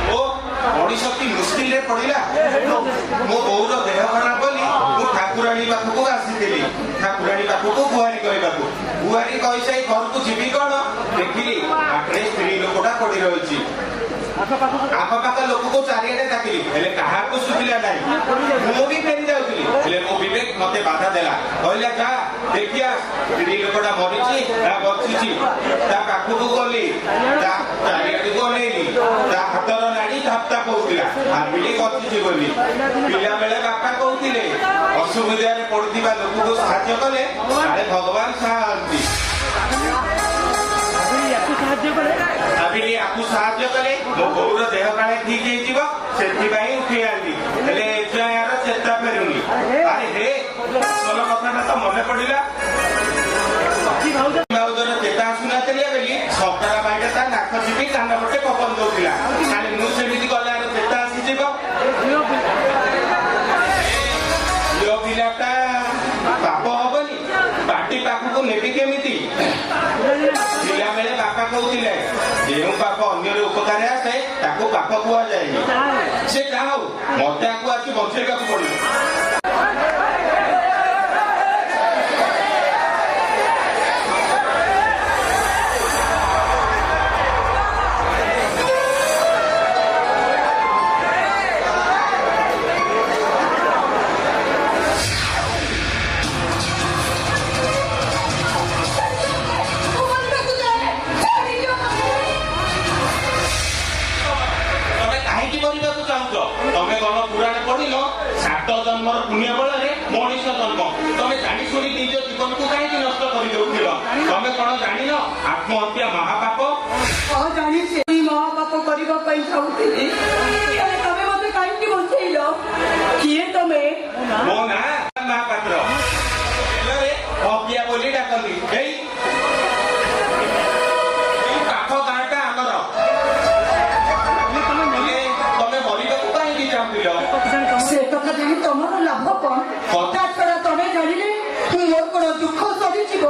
ଓ ମଣିଷ କି ମୁସ୍କିଲରେ ପଡିଲା। ମୋ ବୋଉର ଦେହ ଖରାପ ବୋଲି ମୁଁ ଠାକୁରାଣୀ ପାଖକୁ ଆସିଥିଲି। ଠାକୁରାଣୀ ପାଖକୁ ଗୁହାରି କହିବାକୁ। ଗୁହାରି କହିସାଇ ଘରକୁ ଯିବି କଣ ଦେଖିଲି ପାଖରେ ସ୍ତ୍ରୀ ଲୋକଟା ପଡି ରହିଛି। ଆଖପାଖ ଲୋକକୁ ଚାରିଆଡେ ଡାକିଲି ହେଲେ କାହାକୁ ଶୁଭିଲା ନାହିଁ। ମୁଁ ବି ଫେରି ଯାଉଥିଲି ହେଲେ ମୋ ବିବେକ ମତେ ବାଧା ଦେଲା। କହିଲା ଯା ଦେଖିଆ ସ୍ତ୍ରୀ ଲୋକଟା ମରିଛି ନା ବଞ୍ଚିଛି। ତା ପାଖକୁ ଗଲି ତା ଚାରିଆଡକୁ ଅନେଇଲି ତା ହାତର ନାଡି ଧାପ୍ତା କହୁଥିଲା ଭାବିଲି ବଞ୍ଚିଛି ବୋଲି। ପିଲାବେଳେ ବାପା କହୁଥିଲେ ଅସୁବିଧାରେ ପଡୁଥିବା ଲୋକକୁ ସାହାଯ୍ୟ କଲେ କାଳେ ଭଗବାନ ସାହାନ୍ତି। ଭାବିଲି ଆକୁ ସାହାଯ୍ୟ କଲେ ମୋ ବୋଉର ଦେହ କାଳେ ଠିକ ହେଇଯିବ ସେଥିପାଇଁ ଉଠି ଆଣିଲି। ହେଲେ ଏଯାଏଁ ଆର ଚେତା ଫେରୁନି। ଆରେ ହେ ଭଲ କଥାଟା ତ ମନେ ପଡିଲା। ଭାଉଜର ଚେତା ଆସୁନଥିଲା ବୋଲି ସକାଳ ଭାଇଟା ତା ନାକ ଚିପି କାନ ପଟେ ପବନ ଦଉଥିଲା। ଖାଲି ମୁଁ ସେମିତି ଗଲେ ଆର ଚେତା ଆସିଯିବ। ଝିଅ ପିଲାଟା ପାପ ହବନି ପାଟି ପାଖକୁ ନେବି କେମିତି? ପିଲାବେଳେ ବାପା କହୁଥିଲେ ଯେଉଁ ପାପ ଅନ୍ୟର ଉପକାରରେ ଆସେ ତାକୁ ପାପ କୁହାଯାଏନି। ସେ ଯାହା ହଉ ମତେ ଆକୁ ଆସି ବଞ୍ଚେଇବାକୁ ପଡିବ। ତମେ କାହିଁକି କରିବାକୁ ଚାହୁଁଛ? ତମେ କଣ ପୁରାଣ ପଢିଲ? 7 ଜନ୍ମର ପୁଣ୍ୟ ବଳରେ ମଣିଷ ଜନ୍ମ। ତମେ ଜାଣି ଶୁଣି ନିଜ ଜୀବନକୁ କାହିଁକି ନଷ୍ଟ କରିଦେଉଥିଲ? ତମେ କଣ ଜାଣିନ ଆତ୍ମହତ୍ୟା ମହାପାପ? ଜାଣିଛି ମହାପାପ କରିବା ପାଇଁ ଚାହୁଁଥିଲି ହେଲେ ତମେ ମତେ କାହିଁକି ବଞ୍ଚେଇଲ? କିଏ ତମେ? ମୋ ନାଁ ମହାପାତ୍ର। ହକିଆ ବୋଲି ଡାକନ୍ତି। ଏଇ ପାଖ ଗାଁଟା ଆମର। ତମେ ମରିବାକୁ କାହିଁକି ଚାହୁଁଥିଲ? ସେ କଥା ଜାଣି ତମର ଲାଭ କଣ? ତା ଛଡା ତମେ ଜାଣିଲେ ମୋର କଣ ଦୁଃଖ ସରିଯିବ?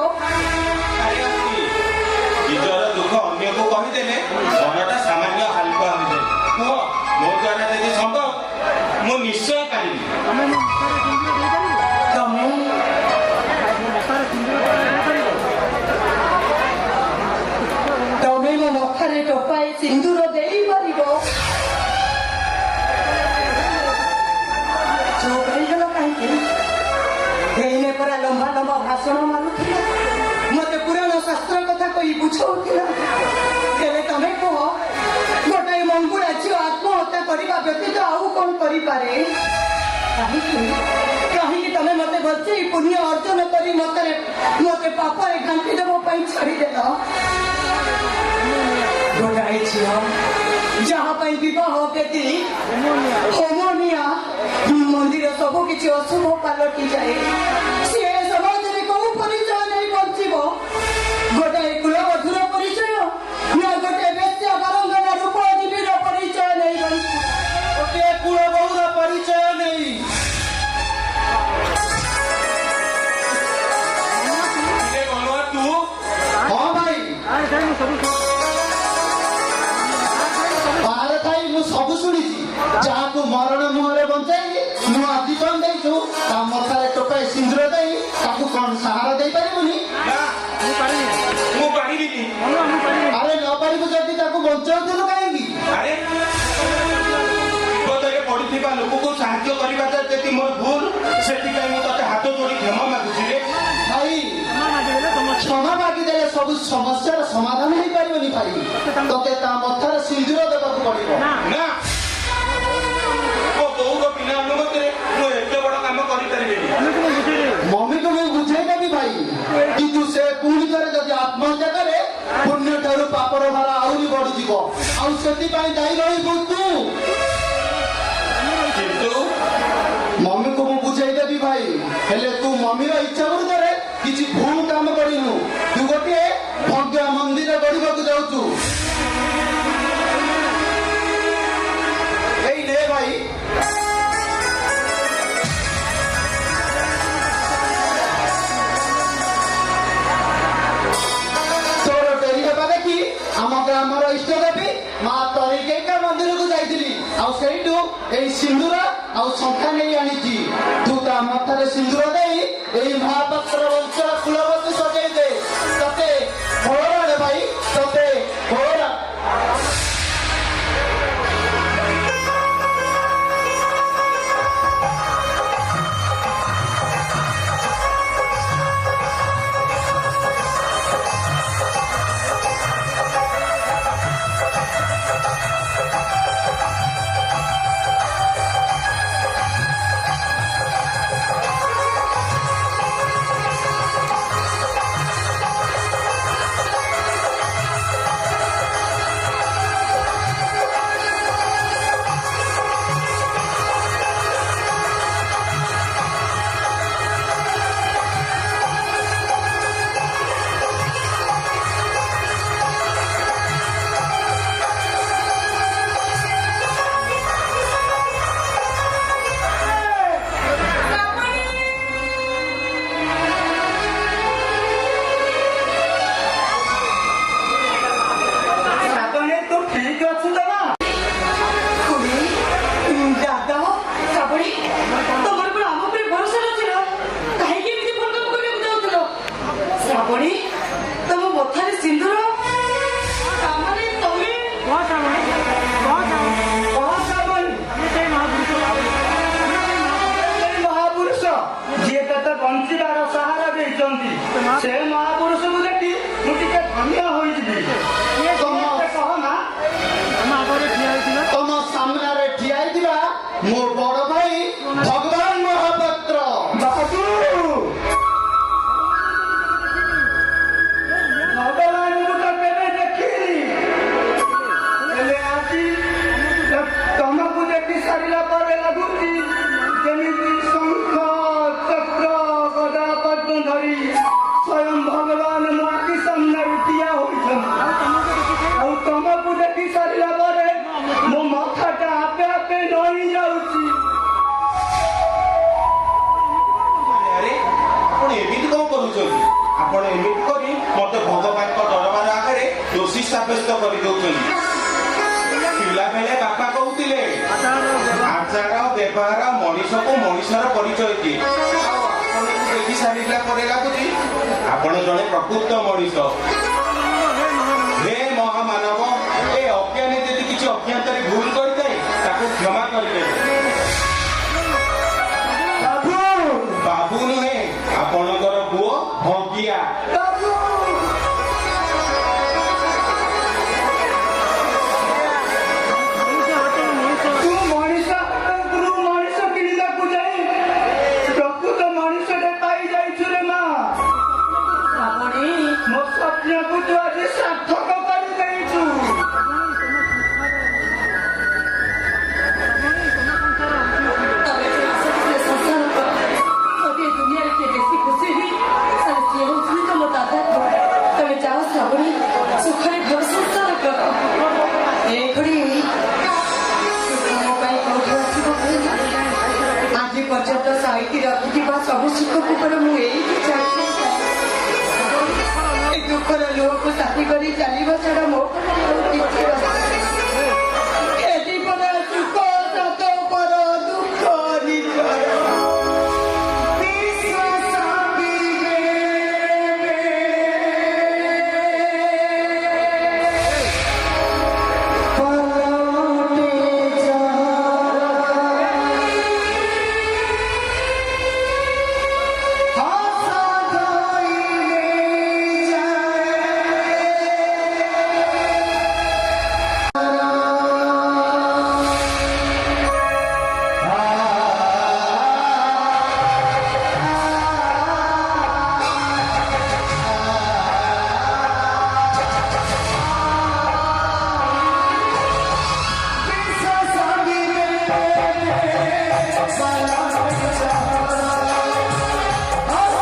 ନିଜର ଦୁଃଖ ଅନ୍ୟ ଅନ୍ୟକୁ କହିଦେଲେ ମନଟା ସାମାନ୍ୟ ହାଲକା ହୋଇଯାଏ। କୁହ ମୋ ଦ୍ୱାରା ଯଦି ସମ୍ଭବ ମୁଁ ନିଶ୍ଚୟ ପାରିବି। ତମେ ମୋ ମଥାରେ ଟୋପାଏ ସିନ୍ଦୁର ଦେଇପାରିବ? ଚୁପ ହେଇଗଲ କାହିଁକି? ଏଇନେ ପରା ଲମ୍ବା ଲମ୍ବା ଭାଷଣ ମାରୁଥିଲା, ମତେ ପୁରାଣ ଶାସ୍ତ୍ର କଥା କହି ବୁଝଉଥିଲା। ହେଲେ ତମେ କୁହ, ଗୋଟାଏ ମଙ୍ଗୁଳା ଝିଅ ଆତ୍ମହତ୍ୟା କରିବା ବ୍ୟତୀତ ଆଉ କଣ କରିପାରେ? କାହିଁକି ତମେ ମତେ ବଞ୍ଚେଇ ପୁଣ୍ୟ ଅର୍ଜନ କରି ମତେ ପାପରେ ଘାଣ୍ଟି ଦେବା ପାଇଁ ଛାଡ଼ିଦେଲ? ଗୋଟାଏ ଝିଅ ଯାହା ପାଇଁ ବିବାହ ବେଦୀ ହୋମନିଆ ମନ୍ଦିର ସବୁ କିଛି ଅଶୁଭ ପାଲଟି ଯାଏ, ସିଏ ସମାଜରେ କୋଉ ପରିଚୟ ନେଇ ବଞ୍ଚିବ? ଗୋଟାଏ କୁଳବଧୂର ପରିଚୟ ନା ଗୋଟାଏ ବେଶ୍ୟା ବାରଙ୍ଗନା ରୂପଜୀବୀର ପରିଚୟ ନେଇ ବଞ୍ଚିବ? ଗୋଟିଏ କୁଳବହୁର ପରିଚୟ ନେଇ। ହଁ ଭାଇ, ବାହାରେ ଥାଇ ମୁଁ ସବୁ ଶୁଣିଛି। ଯାହାକୁ ମରଣ ମୁହଁରେ ବଞ୍ଚାଇ ନୂଆ ଜୀବନ ଦେଇଛୁ, ତା ମଥାରେ ଟୋପାଏ ସିନ୍ଦୁର ଦେଇ ତାକୁ କଣ ସାହାରା ଦେଇପାରିବୁନି? ମୁଁ ପାରିବିନି। ଆରେ ନ ପାରିବୁ ଯଦି ତାକୁ ବଞ୍ଚାଉଥିଲୁ କାହିଁକି? ଆରେ ବିପଦରେ ପଡିଥିବା ଲୋକକୁ ସାହାଯ୍ୟ କରିବାଟା ଯଦି ମୋର ଭୁଲ, ସେଥିପାଇଁ ମୁଁ ତତେ ହାତ ଯୋଡି କ୍ଷମା ମାଗୁଛି ରେ। ଭାଇ, କ୍ଷମା ମାଗିଦେଲେ ସବୁ ସମସ୍ୟାର ସମାଧାନ ହେଇପାରିବନି ଭାଇ। ତତେ ତା ମଥାରେ ସିନ୍ଦୁର ଦେବାକୁ ପଡିବ। ନା, ମୋ ବୋଉର ବିନା ଅନୁମତିରେ ମୁଁ ଏତେ ବଡ କାମ କରିପାରିବିନି। ମମିକୁ ମୁଁ ବୁଝେଇଦେବି ଭାଇ, କିନ୍ତୁ ସେ ପୁଣି ଥରେ ଯଦି ଆତ୍ମହତ୍ୟା କରେ, ପୁଣ୍ୟ ଠାରୁ ପାପର ଭାର ଆହୁରି ବଢିଯିବ। ଆଉ ସେଥିପାଇଁ ଦାୟୀ ରହିବୁ ତୁ। କିନ୍ତୁ ମମିକୁ ମୁଁ ବୁଝେଇଦେବି ଭାଇ, ହେଲେ ତୁ ମମିର ଇଚ୍ଛା ବିରୁଦ୍ଧରେ କିଛି ଭୁଲ କାମ କରିନୁ। ତୁ ଗୋଟିଏ ଭବ୍ୟ ମନ୍ଦିର ଗଢିବାକୁ ଯାଉଛୁ। ଏଇ ନେ ଭାଇ, ତୋର ଡେରି ହେବା ଦେଖି ଆମ ଗ୍ରାମର ଇଷ୍ଟ ଦେବୀ ମା ତରିକେଇକା ମନ୍ଦିରକୁ ଯାଇଥିଲି। ଆଉ ସେଇଠୁ ଏଇ ସିନ୍ଦୁର ଆଉ ଶଙ୍ଖା ନେଇ ଆଣିଛି। ତୁ ତା ମଥାରେ ସିନ୍ଦୁର ଦେଇ ଏଇ ମହାପାତ୍ର ବଂଶର କୁଳବତୀ ସଜେଇ ଦେ। ତତେ ଫଳରେ ଭାଇ, ତତେ ଫଳ। ସେ ମହାପୁରୁଷକୁ ଦେଖି ମୁଁ ଟିକେ ଧନ୍ୟ ହୋଇଯିବି। ତମ ସାମ୍ନାରେ ଠିଆ ହେଇଥିବା ମୋ ବଡ ଭାଇ ଭଗବାନ ମହାପାତ୍ର। ଭଗବାନଙ୍କୁ ତ କେବେ ଦେଖିନି, ହେଲେ ଆଜି ତମକୁ ଦେଖି ସାରିଲା ପରେ ଲାଗୁଛି ଯେମିତି ଶଙ୍ଖ ଚକ୍ର ଗଦା ପଦ୍ମ ଧରି ସ୍ୱୟଂ ଭଗବାନ ମୋ ଆଖି ସାମ୍ନାରେ ଠିଆ ହୋଇଛନ୍ତି। ଆଉ ତମକୁ ଦେଖି ସାରିଲା ପରେ ମୋ ମଥାଟା ଆପେ ଆପେ ନଇଁ ଯାଉଛି। ଆରେ ଆପଣ ଏମିତି କଣ କରୁଛନ୍ତି? ଆପଣ ଏମିତି କରି ମତେ ଭଗବାନଙ୍କ ଦରବାର ଆଗରେ ଦୋଷୀ ସାବ୍ୟସ୍ତ କରିଦେଉଛନ୍ତି। ପିଲାବେଳେ ବାପା କହୁଥିଲେ ଆଚାର ବ୍ୟବହାର ମଣିଷକୁ ମଣିଷର ପରିଚୟ ଦିଏ। ଆଉ ଆପଣଙ୍କୁ ଦେଖି ସାରିଲା ପରେ ଲାଗୁଛି ଆପଣ ଜଣେ ପ୍ରକୃତ ମଣିଷ। ହେ ମହାମାନବ, ଏ ଅଜ୍ଞାନୀ ଯଦି କିଛି ଅଜ୍ଞାତରେ ଭୁଲ କରିଥାଏ ତାକୁ କ୍ଷମା କରିଦେବେ। ବାବୁ ନୁହେଁ, ଆପଣଙ୍କର ପୁଅ ଭଗିଆ। ତୁ ମଣିଷ ହାତରୁ ମଣିଷ କିଣିବାକୁ ଯାଇ ପ୍ରକୃତ ମଣିଷଟେ ପାଇ ଯାଇଛୁ ରେ ମା। ଶ୍ରାବଣୀ, ମୋ ସ୍ୱପ୍ନକୁ ତୁ ଆଜି ସାର୍ଥକ କରିଦେଇଛୁ। ତମେ ଯେ ଆସୁଥିଲେ ସଂସାରକୁ, ଯଦି ଏ ଦୁନିଆରେ କିଏ ବେଶୀ ଖୁସି ହୁଏ, ତାହେଲେ ସିଏ ହଉଛନ୍ତି ତମ ଦାଦା। ତମେ ଯାଅ ଶ୍ରାବଣୀ, ସୁଖରେ ଘର ସଂସାର କର। ଏ ଘଡ଼ି ମୋ ପାଇଁ କୋଉଠି ଆସିବ କହିଲ? ଆଜି ପର୍ଯ୍ୟନ୍ତ ସାଇତି ରଖିଥିବା ସବୁ ସୁଖକୁ ପରେ ମୁଁ ଏଇଠି ଛାଡ଼ି ଏ ଦୁଃଖର ଲୁହକୁ ସାଥି କରି ଚାଲିବା ଛଡା ମୋ ପାଖରେ ଆଉ କିଛି ନାହିଁ। ଏ ଜୀବନ ସୁଖ ସତ ପର ଦୁଃଖ ନିଜର। ବିଶ୍ୱାସ ବିବେ ପଲଟେ ଯା ହସ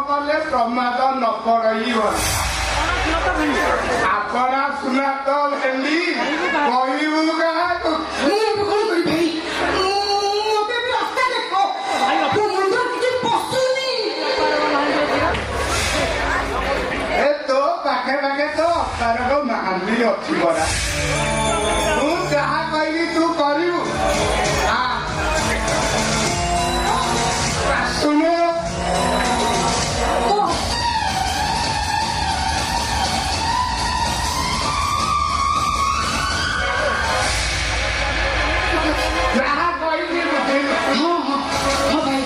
ଧଇଲେ ପ୍ରମାଦ ନ ପଡିବ। ଆପଣା ସୁନା ତ ଭେଣ୍ଡି କହିବୁ କାହାକୁ? ମୁଁ କଣ କରିବି? ମତେ ବି ରାସ୍ତା ଦେଖ। ମୋ ମୁଣ୍ଡ କିଛି ପଶୁନି। ତାରକ ମହାନ୍ତି ଅଛି ପରା ମୁଁ ଯାହା କହିବି ତୁ କରିବୁ ଶୁଣୁ ଯାହା କହିବି ହଁ ଭାଇ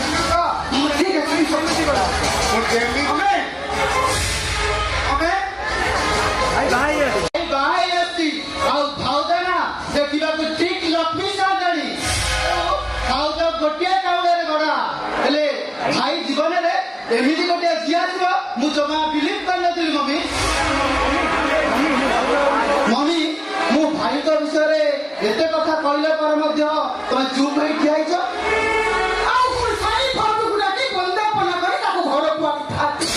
ଠିକ ଅଛି ମୁଁ ଦେବି ବାହାଇ ଆସିଛି ଆଉ ଭାଉଜ ନା ଦେଖିବାକୁ ଠିକ ଲକ୍ଷ୍ମୀ ସାଜାଣି ଭାଉଜ ଗୋଟିଏ କାଉଡରେ ଗଢା ହେଲେ ଭାଇ ଜୀବନରେ ଏମିତି ଗୋଟିଏ ଝିଅ ଆସିବ ମୁଁ ଜମା ବିଲିଭ କରିନଥିଲି ମମି ମମି ମୁଁ ଭାଇଙ୍କ ବିଷୟରେ ଏତେ କଥା କହିଲା ପରେ ମଧ୍ୟ ତମେ ଚୁପ୍ ହେଇ ଠିଆ ହେଇଛ ଆଉ ସାଇ ଭାଉଜକୁ ଡାକି ବନ୍ଦାପନା କରି ତାକୁ ଘରକୁ ଆଣିଥାନ୍ତି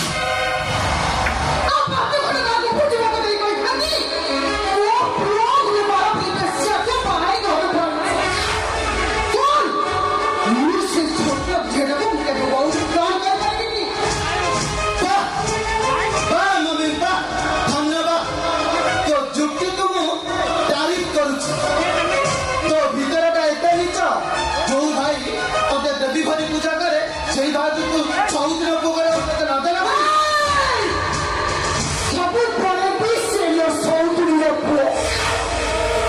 ଆଉ ପାଟି ଖଣ୍ଡେ ତାକୁ ବୁଝିବାକୁ ଦେଇ କହିଥାନ୍ତି ମୋ ପୁଅ ଗୁରୁବାର ବେଶ୍ୟାକୁ ବାହାଇ ଘରକୁ ଆଣିଛି ଶୁଣ ମୁଁ ସେ ଛୋଟ ଝିଅଟାକୁ କେବେ ବହୁତ ଗ୍ରହଣ କରିପାରିବିନି ମମି ଧନ୍ୟବାଦ ତୋ ଯୁକ୍ତିକୁ ମୁଁ ତାରିଫ କରୁଛି ତୋ ଭିତରଟା ଏତେ ନିଚ ଯୋଉ ଭାଇ ତତେ ଦେବୀ ଭରି ପୂଜା କରେ ସେଇ ଭାଇକୁ ସବୁଦିନ ଭୋଗରେ ତତେ ନଦେଲା ସବୁ ପରେ ବି ସେ ମୋ ସୌନ୍ଦର୍ଯ୍ୟ ପୁଅ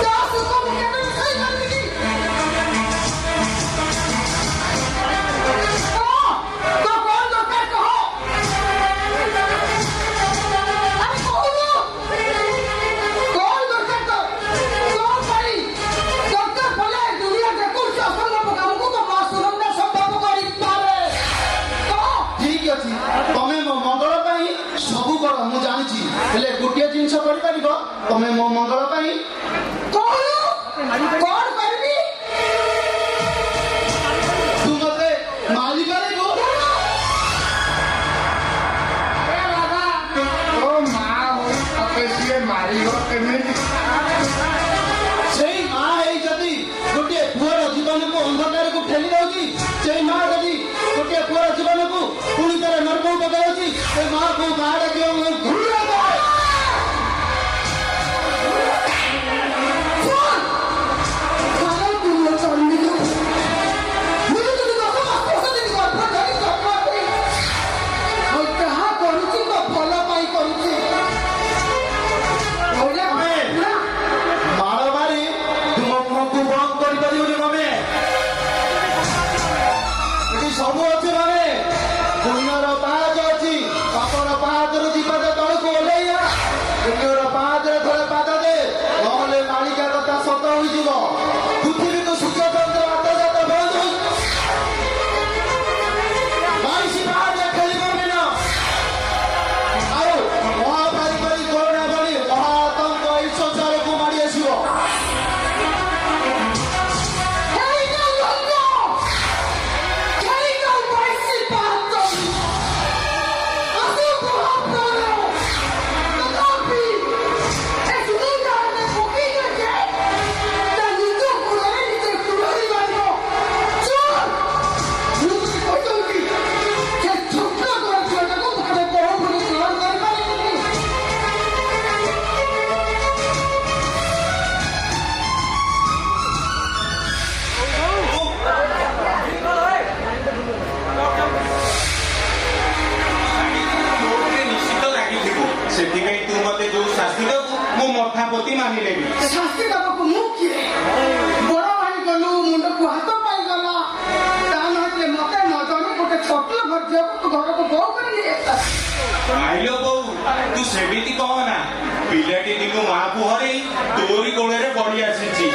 ତା ସୁଖ ମୁଁ କେବେ ଖାଇପାରିବିନି ତ କଣ ଦରକାର କହ ଆରେ କହୁନୁ କଣ ଦରକାର ତ କଣ ପାରି ଦରକାର ପଡିଲେ ଦୁନିଆ ଦେଖୁଛି ଅସମ୍ଭବ କାମକୁ ତ ମା ସୁରକ୍ଷା ସମ୍ଭବ କରିପାରେ କହ ଠିକ ଅଛି ତମେ ମୋ ମଙ୍ଗଳ ପାଇଁ ସବୁ କର ମୁଁ ଜାଣିଛି ହେଲେ ଗୋଟିଏ ଜିନିଷ କରିପାରିବ ତମେ ମୋ ମଙ୍ଗଳ ପାଇଁ କହୁନୁ କଣ କରିବି ତୁ ମତେ ମାରିପାରିବୁ ଓ ମା ହଉ ତତେ ସିଏ ମାରିବ କେମିତି ସେଇ ମା ହେଇ ଯଦି ଗୋଟିଏ ପୁଅର ଜୀବନକୁ ଅନ୍ଧକାରକୁ ଠେଲି ଦଉଛି ସେଇ ମା ଯଦି ଗୋଟିଏ ପୁଅର ଜୀବନକୁ ପୁଣି ଥରେ ନର୍କକୁ ପକାଉଛି ସେ ମାକୁ ମା ଡାକିବ ମୁଁ ଘୃଣା କରେ। ମାଡ଼ ମାରି ତୁମ ମୁହଁକୁ ବନ୍ଦ କରିପାରିବୁନି ମମି ଏଠି ସବୁ ଅଛି ମମି ପୁଣ୍ୟର ପାହାଚ ଅଛି ପାପର ପାହାଚରୁ ଯିବା ତଳକୁ ଓହ୍ଲେଇବା ପୁଣ୍ୟର ପାହାଚରେ ଥରେ ପାଦ ଦେ ନହେଲେ ମାଳିକା କଥା ସତ ହୋଇଯିବ ପୃଥିବୀକୁ ସୂର୍ଯ୍ୟ ଚନ୍ଦ୍ର ଆନ୍ତର୍ଜାତ ବନ୍ଦ ବାଇଶି ପାହାଚ ଖେଳିବ ବିନା ଆଉ ମହାଭାରୀ କରି କରୋନା ଭଳି ମହା ଆତଙ୍କ ଏହି ସଂସାରକୁ ମାଡ଼ି ଆସିବ ସେଥିପାଇଁ ତୁ ମତେ ଯୋଉ ଶାସ୍ତି ଦବୁ ମୁଁ ମଥାପତି ମାନିନେବି ଶାସ୍ତି ଦେବାକୁ ମୁଁ କିଏ ବଡ ଭାଇ ଗଲୁ ମୁଣ୍ଡକୁ ହାତ ପାଇଗଲା ତା ନହେଲେ ମତେ ନ ଜଣେ ଗୋଟେ ଛୋଟ ଘର ଝିଅକୁ ଘରକୁ ବୋଉ କରି ନେଇ ଆଇଲୋ ବୋଉ ତୁ ସେମିତି କହନା ପିଲାଟି ଦିନୁ ମାକୁ ହରେଇ ତୋରି କୋଳରେ ପଡି ଆସିଛି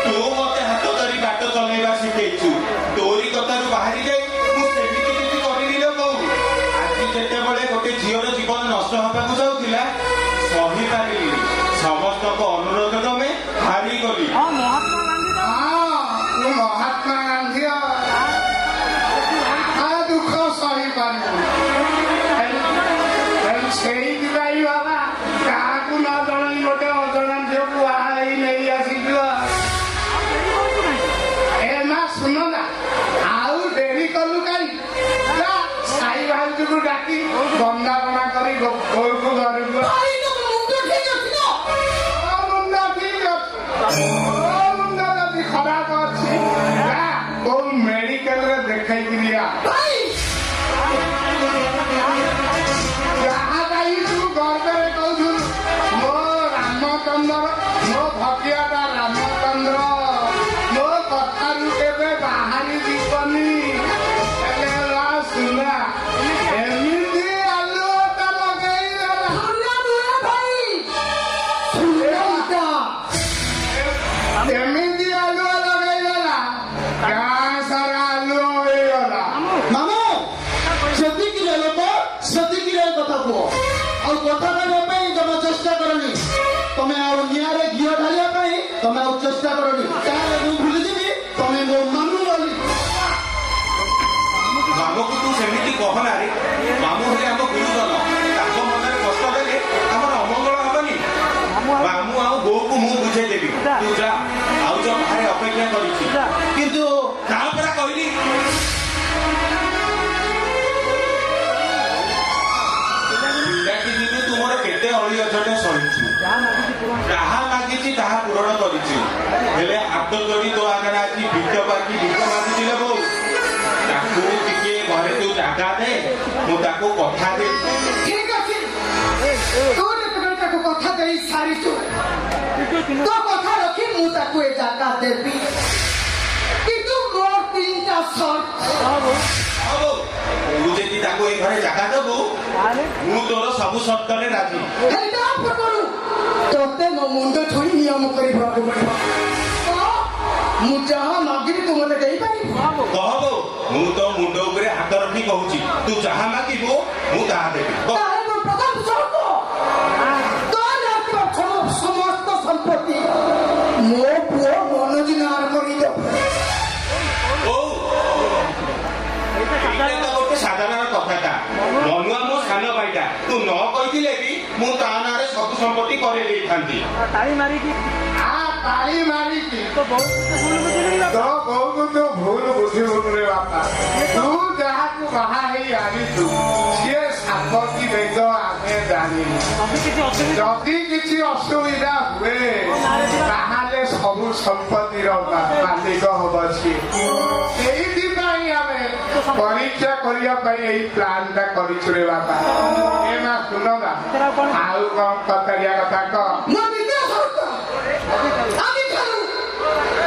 ତୁ ମତେ ହାତ ଧରି ବାଟ ଚଲେଇବା ଶିଖେଇଛୁ ତୋରି କଥାରୁ ବାହାରି ଯାଇ ମୁଁ ସେମିତି କିଛି କରିନି ଲୋ ବୋଉ ଆଜି ଯେତେବେଳେ ଗୋଟେ ଝିଅର ଜୀବନ ନଷ୍ଟ ହେବାକୁ ଯାଉଥିଲା ସହିପାରିଲିନି ସମସ୍ତଙ୍କ ଅନୁରୋଧ କ୍ରମେ ହାରିଗଲି ହଁ ତୁ ମହାତ୍ମା ଗାନ୍ଧୀ ଦୁଃଖ ସହିପାରିବୁ ସେଇଥିପାଇଁ ବାବା କାହାକୁ ନ ଜଣେଇ ଗୋଟେ ଅଜଣା ଝିଅକୁ ବାହା ହେଇ ନେଇ ଆସିଯିବ ଏ ମା ଶୁଣ ନା ଆଉ ଡେରି କଲୁ କାହିଁ ସାଇ ଭାଉଜକୁ ଡାକି ବନ୍ଦାପନା କରି ଘରକୁ ପୁଅ ଆଉ କଥା କହିବା ପାଇଁ ତମେ ଚେଷ୍ଟା କରନି ତମେ ଆଉ ନିଆଁରେ ଘିଅ ଢାଳିବା ପାଇଁ ତମେ ଆଉ ଚେଷ୍ଟା କରନି ତାହେଲେ ମୁଁ ଭୁଲିଯିବି ତମେ ମୋ ମାମୁଁ ବୋଲି ମାମୁକୁ ତୁ ସେମିତି କହନା ରେ ମାମୁଁ ହେଲେ ଆମ ଗୁରୁଜନ ତାଙ୍କ ମନରେ କଷ୍ଟ ଦେଲେ ଆମର ଅମଙ୍ଗଳ ହବନି ମାମୁଁ ଆଉ ବୋଉକୁ ମୁଁ ବୁଝେଇଦେବି ତୁ ଯା ଆଉ ଯୋଉ ବାହାରେ ଅପେକ୍ଷା କରିଛି କିନ୍ତୁ ତାପରେ କହିଲି ପିଲାଟି ଦିନୁ ତୁମର କେତେ ଅଳି ଅଝଟ ସହିଛୁ ଯାହା ମାଗିଛି ତାହା ପୂରଣ କରିଛି ହେଲେ ହାତ ଯୋଡ଼ି ତୋ ଆଗରେ ଆଜି ଭିକ ମାଗିଥିଲେ ବୋଉ ତାକୁ ଟିକେ ଘରେ ତୁ ଜାଗା ଦେ ମୁଁ ତାକୁ କଥା ଦେବି ঠিক আছে তোর যেତେବେଳେ ତାକୁ କଥା ଦେଇ ସାରିଛୁ ତୋ କଥା ରଖି ମୁଁ ତାକୁ ଏ ଜାଗା ଦେବି କିନ୍ତୁ ମୋର 3ଟା ସର୍ତ୍ତ ହବ ତୁ ଯଦି ତାକୁ ଏ ଘରେ ଜାଗା ଦେବୁ ମୁଁ ତୋର ସବୁ ସର୍ତ୍ତରେ ରାଜି ହେଇଟା ପୂର୍ବରୁ ତୋତେ ମୋ ମୁଣ୍ଡ ଛୁଇଁ ନିୟମ କରିବାକୁ ପଡ଼ିବ ମୁଁ ଯାହା ମାଗିବି ତୁ ମୋତେ ଦେଇପାରିବୁ କହବୁ ମୁଁ ତୋ ମୁଣ୍ଡ ଉପରେ ହାତ ରଖି କହୁଛି ତୁ ଯାହା ମାଗିବୁ ମୁଁ ତାହା ଦେବି ତାହେଲେ ମୋ ପ୍ରଥମ ସର୍ତ୍ତ ତୋ ନାଁରେ ଥିବା ସମସ୍ତ ସମ୍ପତ୍ତି ମୋ ପୁଅ ମନୋଜ ନାଁରେ କରିଦେବ ଏଇଟା ତ ଗୋଟେ ସାଧାରଣ କଥାଟା ମନୁଆ ମୋ ସାନ ଭାଇଟା ତୁ ନ କହିଥିଲେ ବି ମୁଁ ତା ନାଁରେ ସବୁ ସମ୍ପତ୍ତି କରେଇ ଦେଇଥାନ୍ତି ତାଳି ମାରିକି ତାଳି ମାରିକି ତ ବହୁତ ଭୁଲ ବୁଝିଲି ତୋ ବୋଉକୁ ତୁ ଭୁଲ ବୁଝିବୁନୁ ରେ ବାପା ତୁ ଯାହାକୁ ବାହା ହେଇ ଆଣିଛୁ ସିଏ ସାପ କି ବେଦ ଆମେ ଜାଣିନୁ ଯଦି କିଛି ଅସୁବିଧା ହୁଏ ତାହେଲେ ସବୁ ସମ୍ପତ୍ତିର ମାଲିକ ହବ ସିଏ ସେଇଥିପାଇଁ ଆମେ ପରୀକ୍ଷା କରିବା ପାଇଁ ଏଇ ପ୍ଲାନ୍ଟା କରିଛୁ ରେ ବାପା ଏ ମା ଶୁଣ ନା ଆଉ କଣ ପଚାରିବା କଥା କହ ମୋ ଦ୍ୱିତୀୟ ସର୍ତ୍ତ ଆଜିଠାରୁ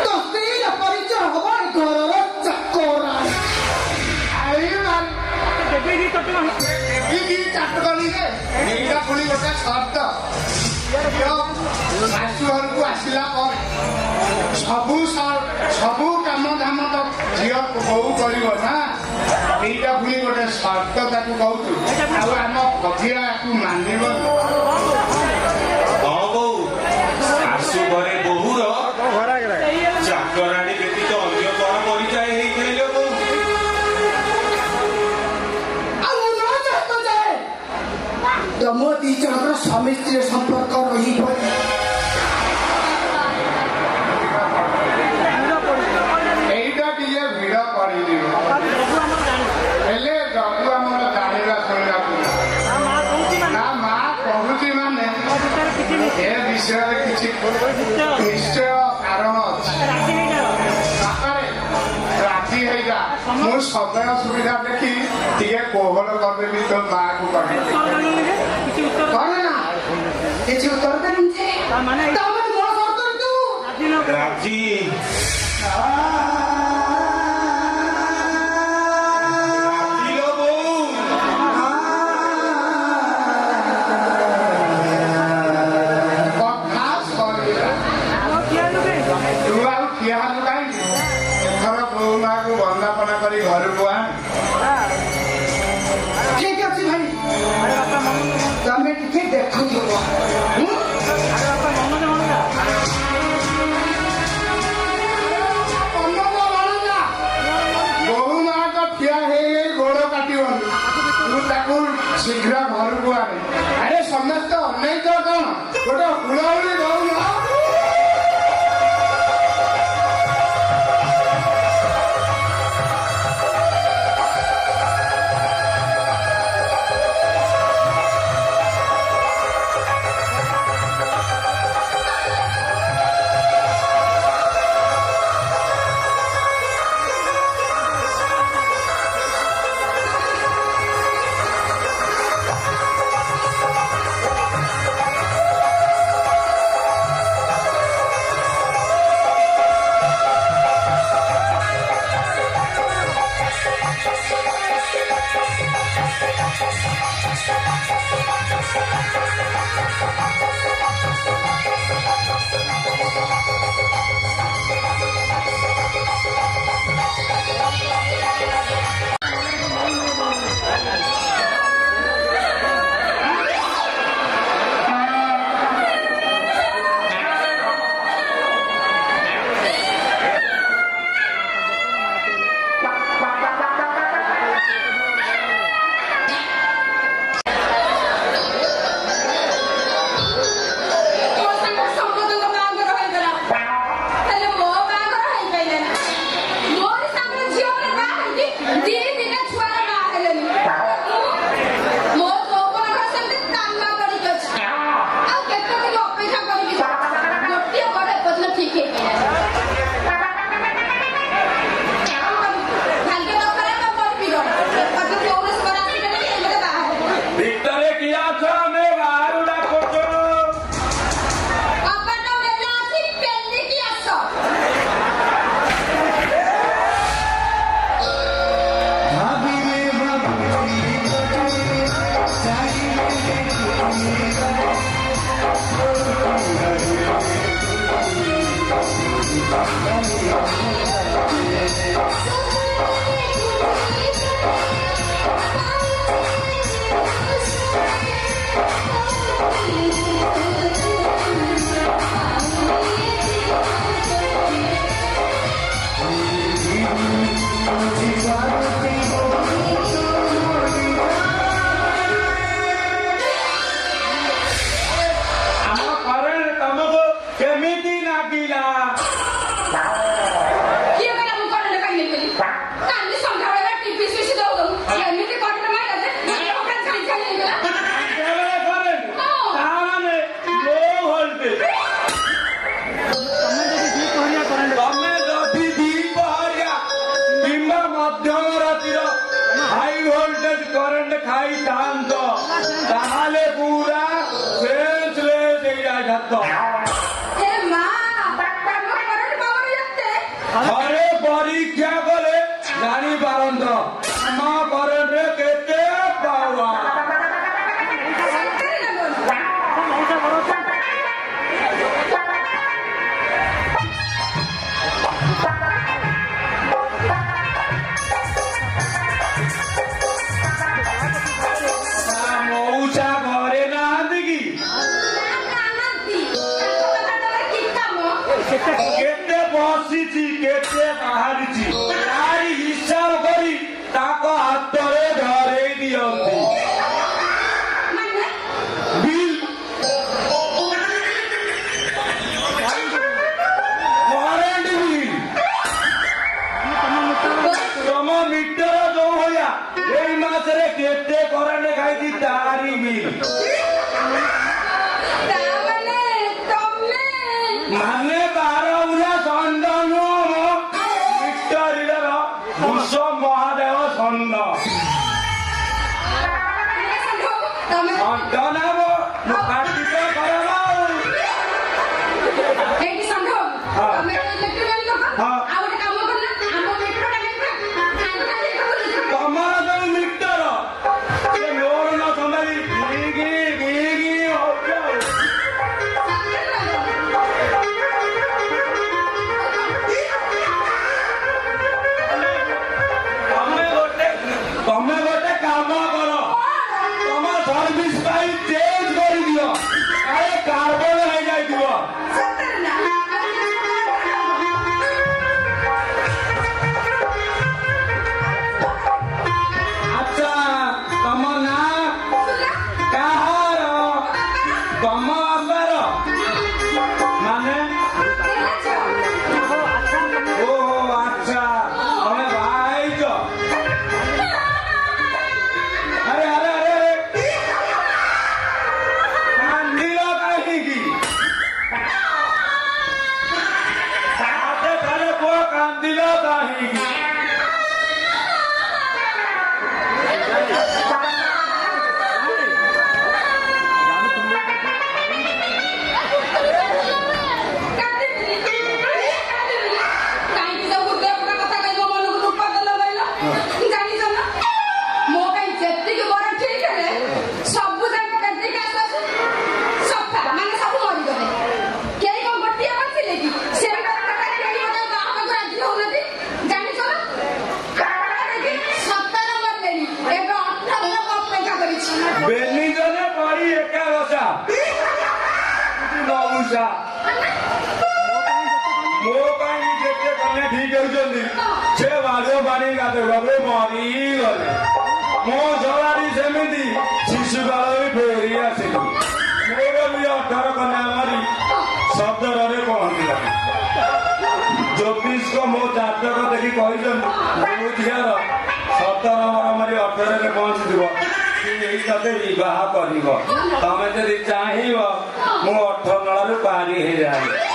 ତୋ ସ୍ତ୍ରୀର ପରିଚୟ ହବ ଏ ଘରର ଚାକରାଣୀ ଏଇଟା ପୁଣି ଗୋଟେ ସର୍ତ୍ତ ଶାଶୁ ଘରକୁ ଆସିଲା ପରେ ସବୁ କାମ ଧାମ ତ ଝିଅ ବୋଉ କରିବ ନା ଏଇଟା ପୁଣି ଗୋଟେ ସର୍ତ୍ତ ତାକୁ କହୁଛୁ ଆଉ ଆମ ଭଜିଆ ୟାକୁ ମାନିବ ହଁ ବୋଉ ଶାଶୁ ଘରେ ବୋହୁର ଚାକରାଣୀ ବ୍ୟତୀତ ଅନ୍ୟ କଣ ପରିଚୟ ହେଇଥିଲେ ବୋଉ ଆଉ ମୁଁ ନ ଚାହତ ଯାଏ ତମ ଦି ଜଣଙ୍କର ସ୍ୱାମୀ ସ୍ତ୍ରୀ ସମ୍ପର୍କ ରହିବ ଏଇଟା ଟିକେ ଭିଡ଼ କରିଦିବ ହେଲେ ଯଦି ଆମର ଜାଣିବା ଶୁଣିବାକୁ ତା ମା କହୁଛି ମାନେ ଏ ବିଷୟରେ କିଛି ନିଶ୍ଚୟ କାରଣ ଅଛି ବାପାରେ ରାଜି ହେଇଯା ମୁଁ ସମୟ ସୁବିଧା ଦେଖି ଟିକେ କୋହଳ କରିଦେବି ତୋ ମାକୁ କହିବି କଣ ନା କିଛି ଉତ୍ତର ଦେବି ତମେ ମୋ ସର୍ତ୍ତ ତୁ ରାଜି ରାଜିଲୋ ବୋଉ କଥା ସରିଲା ତୁ ଆଉ ଠିଆ ହେଲୁ କାହିଁକି ଏଥର ବୋଉ ମାକୁ ବନ୍ଦାପନା କରି ଘରକୁ ଆଣ ଠିକ ଅଛି ଭାଇ ତମେ ଟିକେ ଦେଖୁଥିବ ବୋହୁ ମା ତ ଠିଆ ହେଇ ଗୋଡ କାଟିବନି ତୁ ତାକୁ ଶୀଘ୍ର ଘରକୁ ଆଣେ ଆରେ ସମସ୍ତେ ଅନେକ କଣ ଗୋଟେ ହୁଳହୁଳି ଦଉନ ତାରି ବିଲ୍ ମାନେ 12 ଉରା ଷଣ୍ଢ ନୁହଁ ମିଷ୍ଟର ଭୂଷ ମହାଦେବ ଷଣ୍ଢ ଷଣ୍ଢ ନା ମୋ ପାଟି ତ ଖରାପ ଆଉ ତମର ଯୋଉ ମିଟର ସେ ମୋର ନ ସମ୍ଭାଳି ଗିଗି ହଉଛ ଆଉ ତମେ ଗୋଟେ କାମ କର ତମ ସର୍ଭିସ ପାଇଁ ଚେଞ୍ଜ କରିଦିଅ ଆରେ କାର୍ବନ ହେଇଯାଇଥିବ ଆଚ୍ଛା ତମ ନାଁ କାହାର ତମ ବାପାର ମାନେ ଓହୋ ଆଚ୍ଛା ତମେ ବାହା ହେଇଛ ଆରେ ଆରେ ଆରେ କାନ୍ଦିଲ କାହିଁକି ଥରେ ପୁଅ କାନ୍ଦିଲ କାହିଁକି ବେନିଜନେ ପରି ଏକା ବସା ନଉସା ମୋ ପାଇଁ ଯେତେ କନେ ଠିକ ହେଉଛନ୍ତି ସେ ବାଜ ପାଣି ଗାଧୋଇବାକୁ ମରିଗଲେ ମୋ ସବାରି ସେମିତି ଶିଶୁ କାଳ ବି ଫେରି ଆସିଲି ମୋର ବି 18 କନ୍ୟା ମାରି ଶବ୍ଦରେ ପହଞ୍ଚିଲା ଜ୍ୟୋତିଷ ମୋ ଜାତକ ଦେଖି କହିଛନ୍ତି ମୋ ଝିଅର 17 ବର ମାରି 18ରେ ପହଞ୍ଚିଯିବ ଏଇ ତତେ ବିବାହ କରିବ ତମେ ଯଦି ଚାହିଁବ ମୁଁ 18 ନଳାରୁ ପାରି ହେଇଯାଏ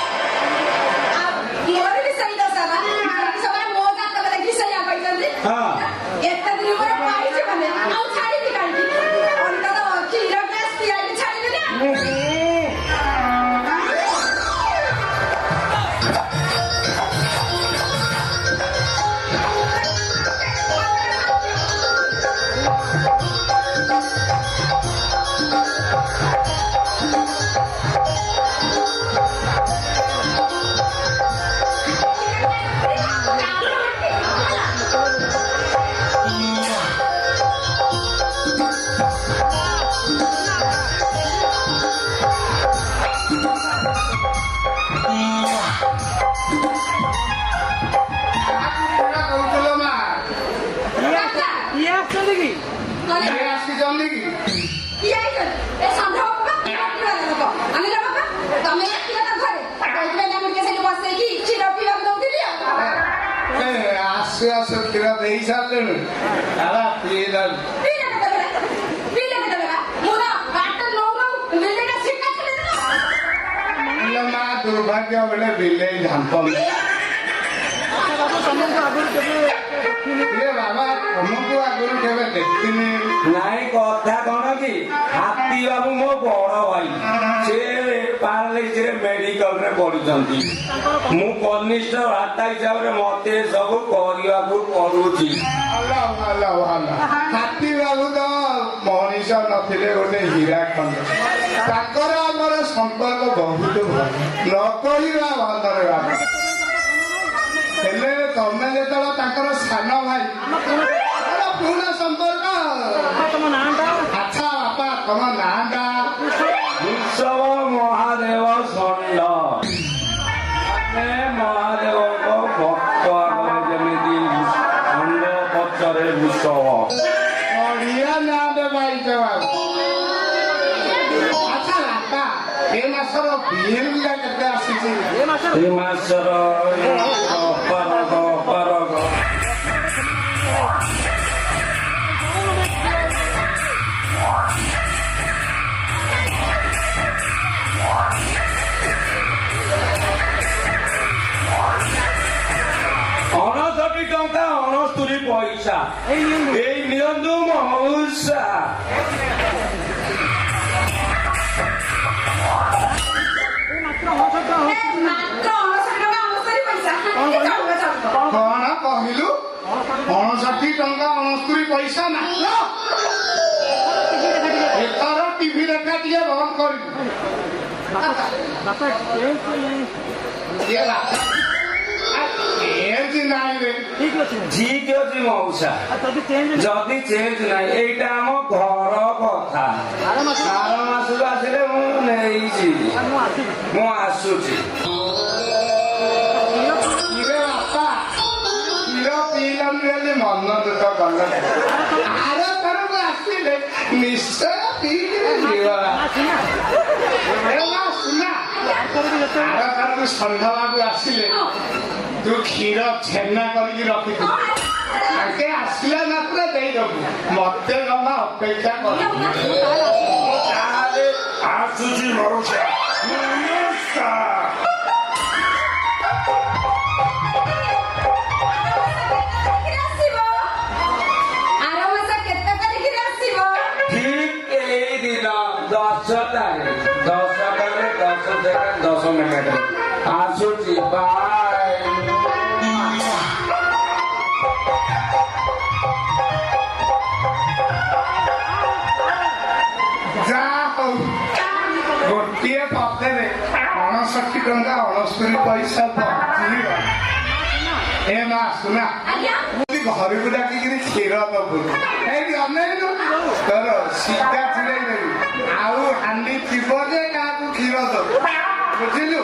ଆସୁ କ୍ଷୀର ଦେଇ ସାରିଲେଣି ମା ଦୁର୍ଭାଗ୍ୟ ବେଳେ ବିଲେଇ ଝାମ୍ପ ବାବା ତମକୁ ଆଗରୁ କେବେ ଦେଖିନି ନାଇଁ କଥା କଣ କି ହାତୀ ବାବୁ ମୋ ବଡ ଭାଇ ସେ ପାରାଲିସିସରେ ମେଡିକାଲରେ ପଢୁଛନ୍ତି ମୁଁ କନିଷ୍ଠ ଭ୍ରାତା ହିସାବରେ ମତେ ସବୁ କରିବାକୁ ପଡୁଛି ହାତୀ ବାବୁ ତ ମଣିଷ ନଥିଲେ ଗୋଟେ ହୀରା ଖଣ୍ଡ ତାଙ୍କର ଆମର ସମ୍ପର୍କ ବହୁତ ଭଲ ନ କହିବା ଭଲରେ ବାବା ହେଲେ ତମେ ଯେତେବେଳେ ତାଙ୍କର ସାନ ଭାଇ ପୁରୁଣା ସମ୍ପର୍କ ଆଚ୍ଛା ବାପା ତମ ନାଁଟା ଉତ୍ସବ ମହାଦେବ ଷଣ୍ଢ ମହାଦେବଙ୍କ ଭକ୍ତ ଆଗରେ ଯେମିତି ଷଣ୍ଢ ପଛରେ ଉତ୍ସବ ବଢିଆ ନାଁଟେ ପାଇଛ ବାବୁ ଆଚ୍ଛା ବାପା ଏ ମାସର ବିଲ୍ କେତେ ଆସିଛି ଏ ମାସର ଅପାରଗ ଟଙ୍କା 69 ପଇସା ଏଇ ନିଅନ୍ତୁ ମଉସା। କଣ କହିଲୁ? 69 ଟଙ୍କା 69 ପଇସା ମାତ୍ର। ଏଥର ଟିଭି ଦେଖା ଟିକେ ବନ୍ଦ କରିବୁ। ବାପା ଇଏ ବାପା ଏମିତି ନାହିଁ ରେ। ଠିକ ଅଛି ଠିକ ଅଛି ମଉସା, ଯଦି ଚେଞ୍ଜ ଯଦି ଚେଞ୍ଜ ନାହିଁ ଏଇଟା ଆମ ଘର କଥା। ଆର ମାସ ଆର ମାସକୁ ଆସିଲେ ମୁଁ ନେଇଯିବି। ମୁଁ ଆସିବି ମୁଁ ଆସୁଛି। ଇରେ ବାପା କ୍ଷୀର ପିଇଲାନି ବୋଲି ମନ ଦୁଃଖ କଲ। ଆର ଥରକୁ ଆସିଲେ ନିଶ୍ଚୟ ପିଇକିରି ଯିବ। ଶୁଣା ଆର ଥରକୁ ସନ୍ଧ୍ୟାବାବୁ ଆସିଲେ ତୁ କ୍ଷୀର ଛେନା କରିକି ରଖିଥିବୁ। ତାଙ୍କେ ଆସିଲା ମାତ୍ର ଦେଇଦବୁ। ମତେ ଜମା ଅପେକ୍ଷା କର। ତାହେଲେ ଆସୁଛି ମଉସା, ନମସ୍କାର। ଠିକ ଏଇ ଦିନ 10 ତାରିଖ 10 ତାରିଖ 10 ସେକେଣ୍ଡ 10 ମିନିଟ ଆସୁଛି। ବାଏ। ଯାହା ହଉ ଗୋଟିଏ ପଥରେ 69 ଟଙ୍କା 69 ପଇସା ବଞ୍ଚିବ। ଏ ମା ଶୁଣା, ଘରକୁ ଡାକିକିରି କ୍ଷୀର ଦବୁ। ଏଇଠି ଅନେଇଲୁ ତୋର ସିଧା ଛିଡେଇ ଦେବି। ଆଉ ହାଣ୍ଡି ଥିବ ଯେ କାହାକୁ କ୍ଷୀର ଦବୁ, ବୁଝିଲୁ?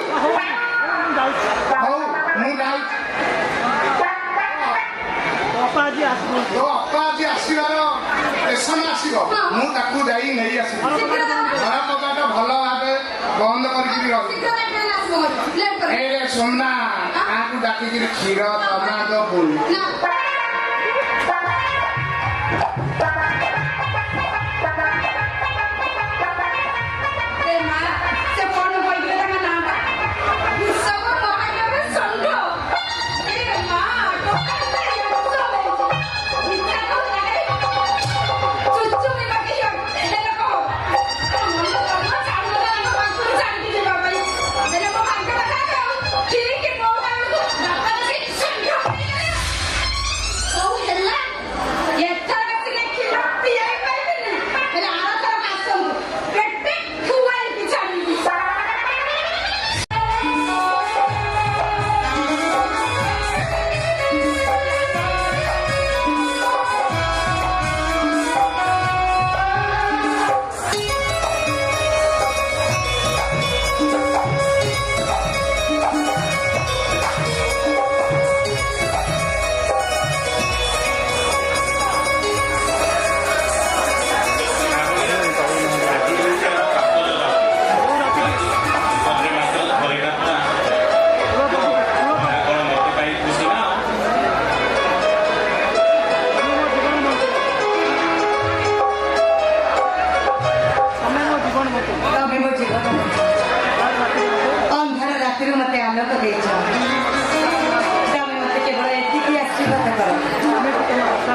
ହଉ ମୁଁ ଯାଉଛି। ବାପା ଆଜି ଆସିବ ତୋ ଅପା ଆଜି ଆସିବାର ଷ୍ଟେସନ ଆସିବ। ମୁଁ ତାକୁ ଯାଇ ନେଇ ଆସିବି। ଘର କବାଟ ଭଲ ଭାବେ ବନ୍ଦ କରିକିରି ରହିବି। ଏଇରେ ସୁନା କାହାକୁ ଡାକିକିରି କ୍ଷୀର ଦନା ଦବୁ।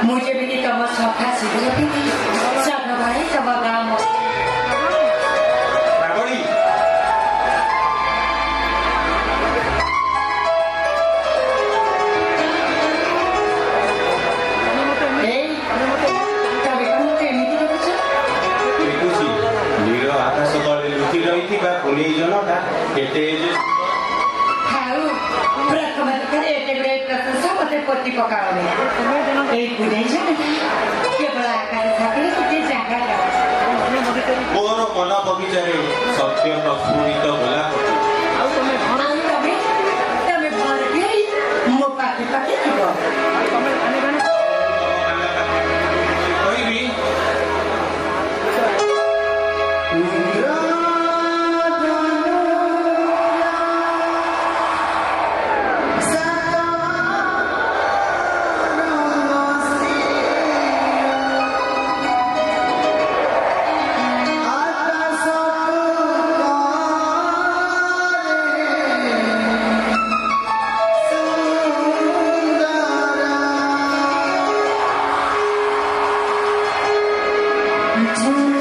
मुझे भी तम सफा सिगरेट सब भाई तम गाँव ପାଗଳି ଦେଖୁଛି ନୀଳ ଆକାଶ ତଳେ ଲୁଚି ରହିଥିବା ପୁନେଇ ଜନତା କେତେ ଖାଉ ପ୍ରଥମ ଦୁଃଖରେ ଏତେ ଗୁଡ଼େ ପ୍ରଶଂସା ମତେ ପତି ପକାଉନି ଏଇ ପୁନେଇ ଜନତା କେବଳ ଆକାଶ ଥାକିଲେ ଗୋଟେ ଜାଗା ମୋର ମନ ବଗିଚାରେ ସତ୍ୟ ପ୍ରସ୍ଫୁଟିତ ଗୋଲାପ ଆଉ ତମେ ଘର ଘେରି ମୋ ପାଖେ ପାଖେ ଥିବ କହିବି Thank you.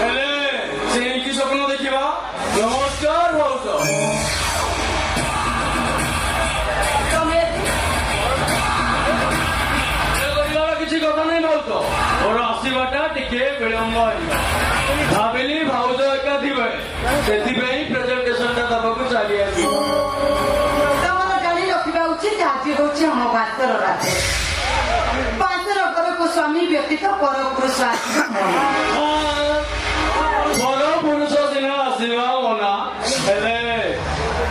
ହେଲେ ଚେଇଁକି ସ୍ୱପ୍ନ ଦେଖିବା। ନମସ୍କାର ଭାଉଜ। ତମେ କରିବାର କିଛି କଥା ନାହିଁ ଭାଉଜ। ମୋର ଆସିବାଟା ଟିକେ ବିଳମ୍ବ ହେଲା। ଭାବିଲି ଭାଉଜ ଏକା ଥିବେ, ସେଥିପାଇଁ ପ୍ରେଜେଣ୍ଟେସନଟା ଦେବାକୁ ଚାଲି ଆସିବି। ତମର ଜାଣି ରଖିବା ଉଚିତ ଆଜି ହଉଛି ଅମାବାସ୍ୟାର ରାତି। ପାଞ୍ଚର ଘରକୁ ସ୍ୱାମୀ ବ୍ୟତୀତ ପର ପୁରୁଷ ଆସିବ ପର ପୁରୁଷ ସିନା ଆସିବା ମନା, ହେଲେ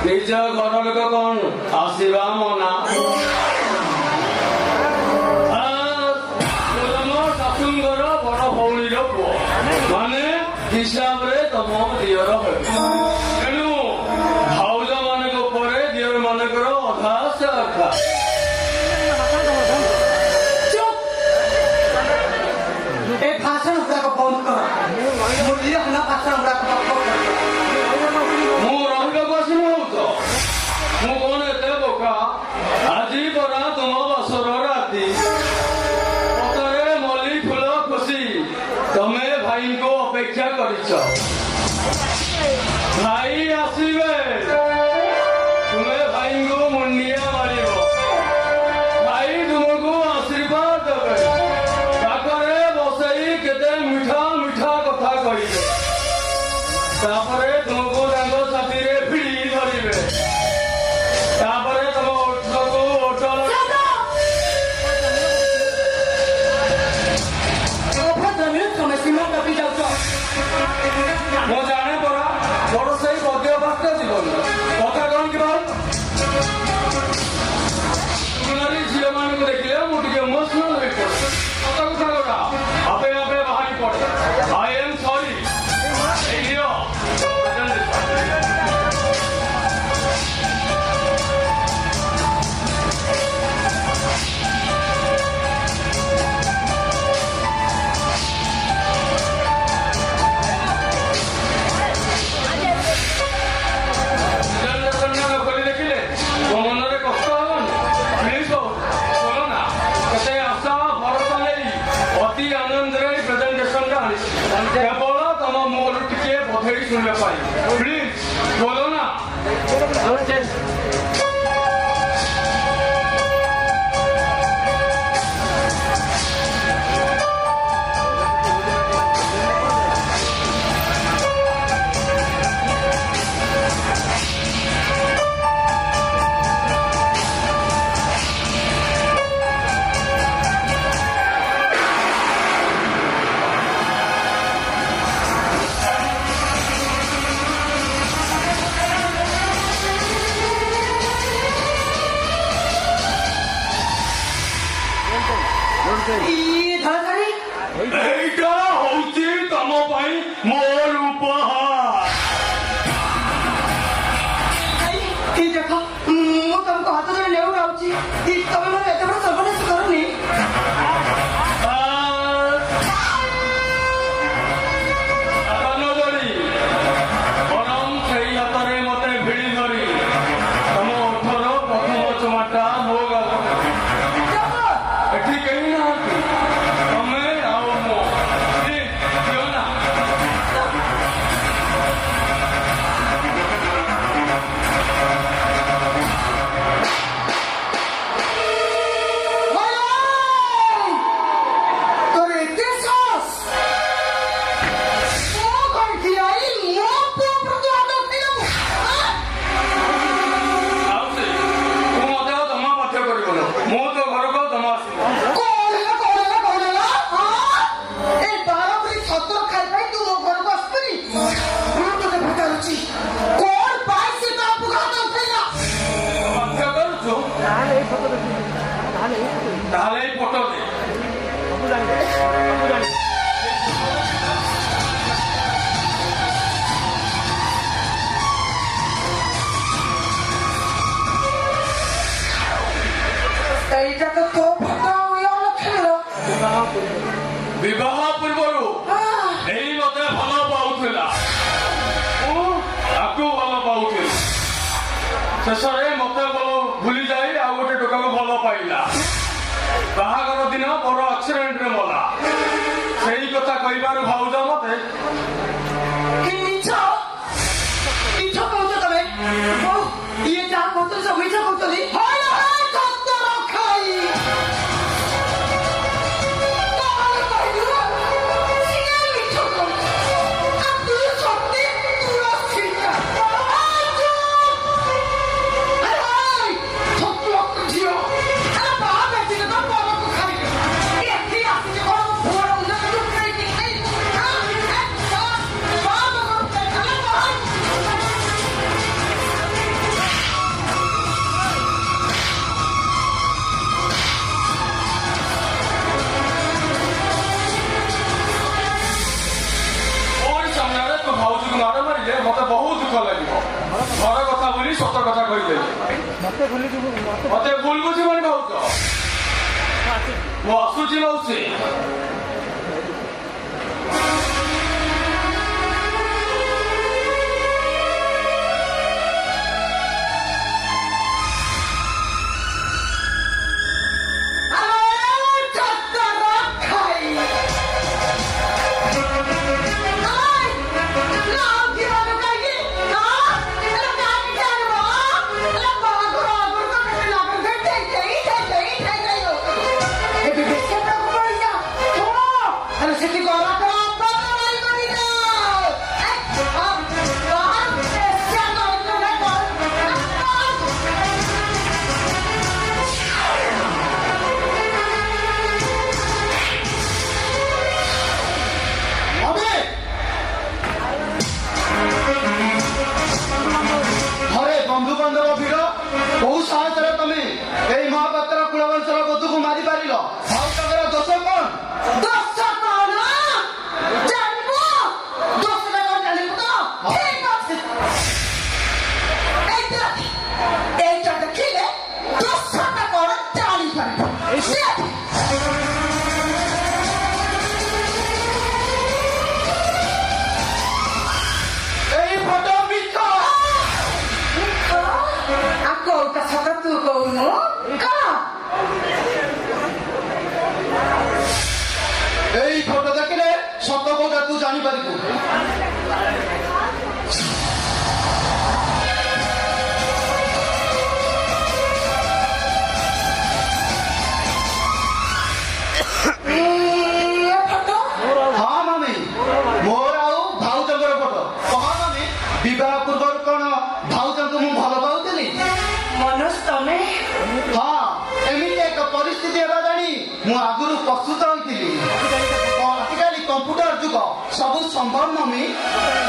ନିଜ ଘର ଲୋକ କଣ ଆସିବା ମନା। ଶାଶୁଙ୍କର ବଡ ଭଉଣୀର ପୁଅ ମାନେ ହିସାବରେ ତମ ଦିଅର ହେବେ। ତେଣୁ ଭାଉଜ ମାନଙ୍କ ଉପରେ ଦିଅର ମାନଙ୍କର ଅଧା ସେ ଅଧା। ଏ ଭାଷଣ ଗୁଡାକ ବନ୍ଦ କର। ମୂଲ୍ୟହୀନ ଭାଷଣ ଗୁଡାକ ବନ୍ଦ କର। ମୁଁ ରହିବାକୁ ଆସିନି ଭାଉଜ। ମୁଁ କଣ ଏତେ ବୋକା? ଆଜି ପରା ତୁମ ବାସର ରାତି। ପତରେ ମଲ୍ଲି ଫୁଲ ଖୁସି ତମେ ଭାଇଙ୍କୁ ଅପେକ୍ଷା କରିଛ। ଭାଇ ଆସିବେ, ତୁମେ ଭାଇଙ୍କୁ ମୁଣ୍ଡିଆ ମାରିବ। ଭାଇ ତୁମକୁ ଆଶୀର୍ବାଦ ଦେବେ। ପାଖରେ ବସେଇ କେତେ ମିଠା ମିଠା କଥା କହିବେ। ତାପରେ ତୁମକୁ ତାଙ୍କ ସାଥିରେ ଭିଡ଼ି ଧରିବେ। ତାପରେ ତମ ଓଠକୁ ଓଠ ତମେ ସୀମା ଟପି ଯାଉଛ। ମୁଁ ଜାଣେ ପରା ମୋର ସେଇ ବଦ୍ୟଭାସ୍ତ ଜୀବନ କଥା କଣ କି ଭାଇ? ଝିଅ ମାନଙ୍କୁ ଦେଖିଲେ ମୁଁ ଟିକେ ଇମୋସନାଲ ହେଇପଡେ। ସତ କଥା ଗୋଟା ଆପେ ଆପେ ବାହାରି ପଡେ। ଆଇ ଏମ୍ ସରି। ଖୋଲି ଦେଖିଲେ ମୋ ମନରେ କଷ୍ଟ ହବନି? ପ୍ଲିଜ ଶୁଣ ନା, କେତେ ଆଶା ଭରସା ନେଇ ଅତି ଆନନ୍ଦରେ ପ୍ରେଜେଣ୍ଟେସନଟା ଆଣିଛି କେବଳ ତମ ମୁହଁରୁ ଟିକେ ବଧେଇ ଶୁଣିବା ପାଇଁ। ପ୍ଲିଜ ବୋଲ ନା। এইটা হচ্ছে তম পাই মোর উপহার। ଦେଖ ମୁଁ ତମକୁ ହାତ ଧରି ନେଉ ଯାଉଛି। ତମେ ମୋର ଏତେ ବଡ଼ ସର୍ବନାଶ କରନି। ବରଂ ସେଇ ହାତରେ ମତେ ଭିଡ଼ି ଧରି ତମ ଓଠର ପ୍ରଥମ ଚୁମାଟା ମୋ ଗାଲ ଏଠି କେହି ନାହାନ୍ତି, ତମେ ଆଉ ମୁଁ। ଝିଅ ନା তোর এতে সাহস? ও কণ্ঠি আই ମୋ ପୁଅ ପ୍ରତି ହାତ ଉଠେଇଲୁ? ଆଉ ସେ ତୁ ମତେ ଆଉ ତମ ପାଠ୍ୟ କରିବୁନ। ମୁଁ ତ ଘରକୁ ଆଉ ତମ ଆସିବ। କଣ ହେଲା? ଏଇ ବାର ବୋଲି ଛତର ଖାଇ ପାଇଁ ତୁ ମୋ ଘରକୁ ଆସିବୁନି? ମୁଁ ତୋତେ ପଚାରୁଛି କଣ ପାଇଁ ସେ ତା ପୁଅ ହାତ ଉଠେଇଲା? ପାଠ୍ୟ କରୁଛୁ ତାହେଲେ ଏଇ ଫଟୋ ଦେଖିବି। ତାହେଲେ ଏଇ ଫଟୋ ଦେଖିବି। ତାହେଲେ ଏଇ ଫଟୋ ଦେ। ସବୁ ଜାଣିବେ, ସବୁ ଜାଣିବେ। এইটা তো তো ফটো ইয়ে লক্ষ্মীর। ବିବାହ ପୂର୍ବରୁ ଏଇ ମତେ ଭଲ ପାଉଥିଲା, ମୁଁ ତାକୁ ଭଲ ପାଉଥିଲି। ଶେଷରେ ମତେ ଭୁଲି ଯାଇ ଆଉ ଗୋଟେ ଟୋକାକୁ ଭଲ ପାଇଲା। ବାହାଘର ଦିନ ବଡ ଆକ୍ସିଡେଣ୍ଟରେ ମଲା। ଠାରୁ ଭାଉଜ ମତେ କି ମିଛ କହୁଛ ତମେ ଇଏ ଯାହା କହୁଛନ୍ତି ସବୁ ମିଛ କହୁଛନ୍ତି ମାଡ଼ ମାରିଲେ ମତେ ବହୁତ ଦୁଃଖ ଲାଗିବ। ଘର କଥା ବୋଲି ସତ କଥା କହିଦେଲି। ମତେ ଭୁଲ ବୁଝିବନି ଭାଉଜ। ମୁଁ ଆସୁଛି ମାଉସୀ। এই ফটো দেখলে সত্য কথা তুই জানিপারিবু। ହଁ ମାମି ମୋର ଆଉ ଭାଉଜଙ୍କର ଫଟୋ। କହ ମାମି ବିବାହ ପୂର୍ବରୁ କଣ ଭାଉଜଙ୍କୁ ମୁଁ ଭଲ ପାଉଥିଲି? ମନୋଜ ତମେ ହଁ ଏମିତି ଏକ ପରିସ୍ଥିତି ହେବା ଜାଣି ମୁଁ ଆଗରୁ ପ୍ରସ୍ତୁତ ହୋଇଥିଲି। ଆଜିକାଲି କମ୍ପ୍ୟୁଟର ଯୁଗ ସବୁ ସମ୍ଭବ ମମି।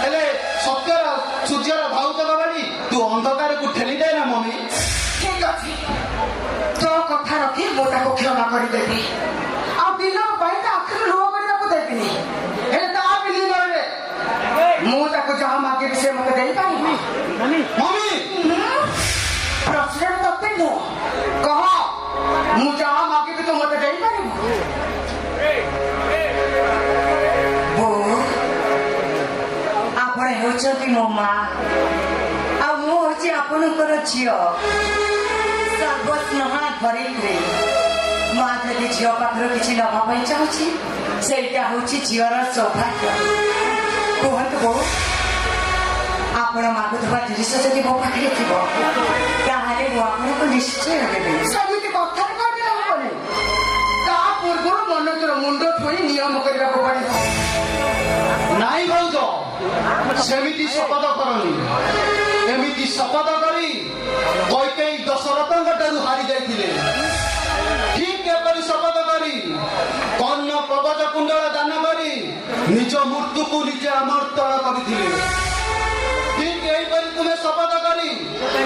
ହେଲେ ସତ୍ୟର ସୂର୍ଯ୍ୟର ଭାଉଜଙ୍କ ଭଳି ତୁ ଅନ୍ଧକାରକୁ ଠେଲିଦେ ନା ମମି। ଠିକ ଅଛି ତୋ କଥା ରଖି ମୁଁ ତାକୁ କ୍ଷମା କରିଦେବି ଆଉ ବିଲମ ପାଇଁ ତା ଆଖିରୁ ଲୁହ କରିବାକୁ ଦେବିନି। ହେଲେ ତା ବିନିମୟରେ ମୁଁ ତାକୁ ଯାହା ମାଗିବି ସେ ମତେ ଦେଇପାରିବି। ମମି ପ୍ରଶ୍ନ ତତେ ମୁଁ କହ ମୁଁ ଯାହା ମାଗିବି ତୁ ମତେ ଦେଇପାରିବୁ? ଆପଣ ହେଉଛନ୍ତି ମୋ ମା ଆଉ ମୁଁ ହଉଛି ଆପଣଙ୍କର ଝିଅ। ସର୍ବସ୍ନେହା ଧରିତ୍ରୀ ମା ଯଦି ଝିଅ ପାଖରୁ କିଛି ନେବା ପାଇଁ ଚାହୁଁଛି ସେଇଟା ହଉଛି ଝିଅର ସୌଭାଗ୍ୟ। କୁହନ୍ତୁ ବୋଉ ଆପଣ ମାଗୁଥିବା ଜିନିଷ ଯଦି ମୋ ପାଖରେ ଥିବ ତାହେଲେ ମୁଁ ଆପଣଙ୍କୁ ନିଶ୍ଚୟ ଦେବି। ସେମିତି କଥାରେ କହିଲେ ହବନି। ତା ପୂର୍ବରୁ ମନୋଜର ମୁଣ୍ଡ ଛୁଇଁ ନିୟମ କରିବାକୁ ପଡ଼ିବ। ନାଇଁ ଭାଉଜ ସେମିତି ଶପଥ କରନି। ଏମିତି ଶପଥ କରି କୈକେୟୀ ଦଶରଥଙ୍କ ଠାରୁ ହାରି ଯାଇଥିଲେ। ଠିକ ଏପରି ଶପଥ କରି କର୍ଣ୍ଣ କବଚ କୁଣ୍ଡଳ ଦାନ କରି ନିଜ ମୃତ୍ୟୁକୁ ନିଜେ ଅମର୍ତ୍ତନ କରିଥିଲେ। ଠିକ ଏହିପରି ତୁମେ ଶପଥ କରି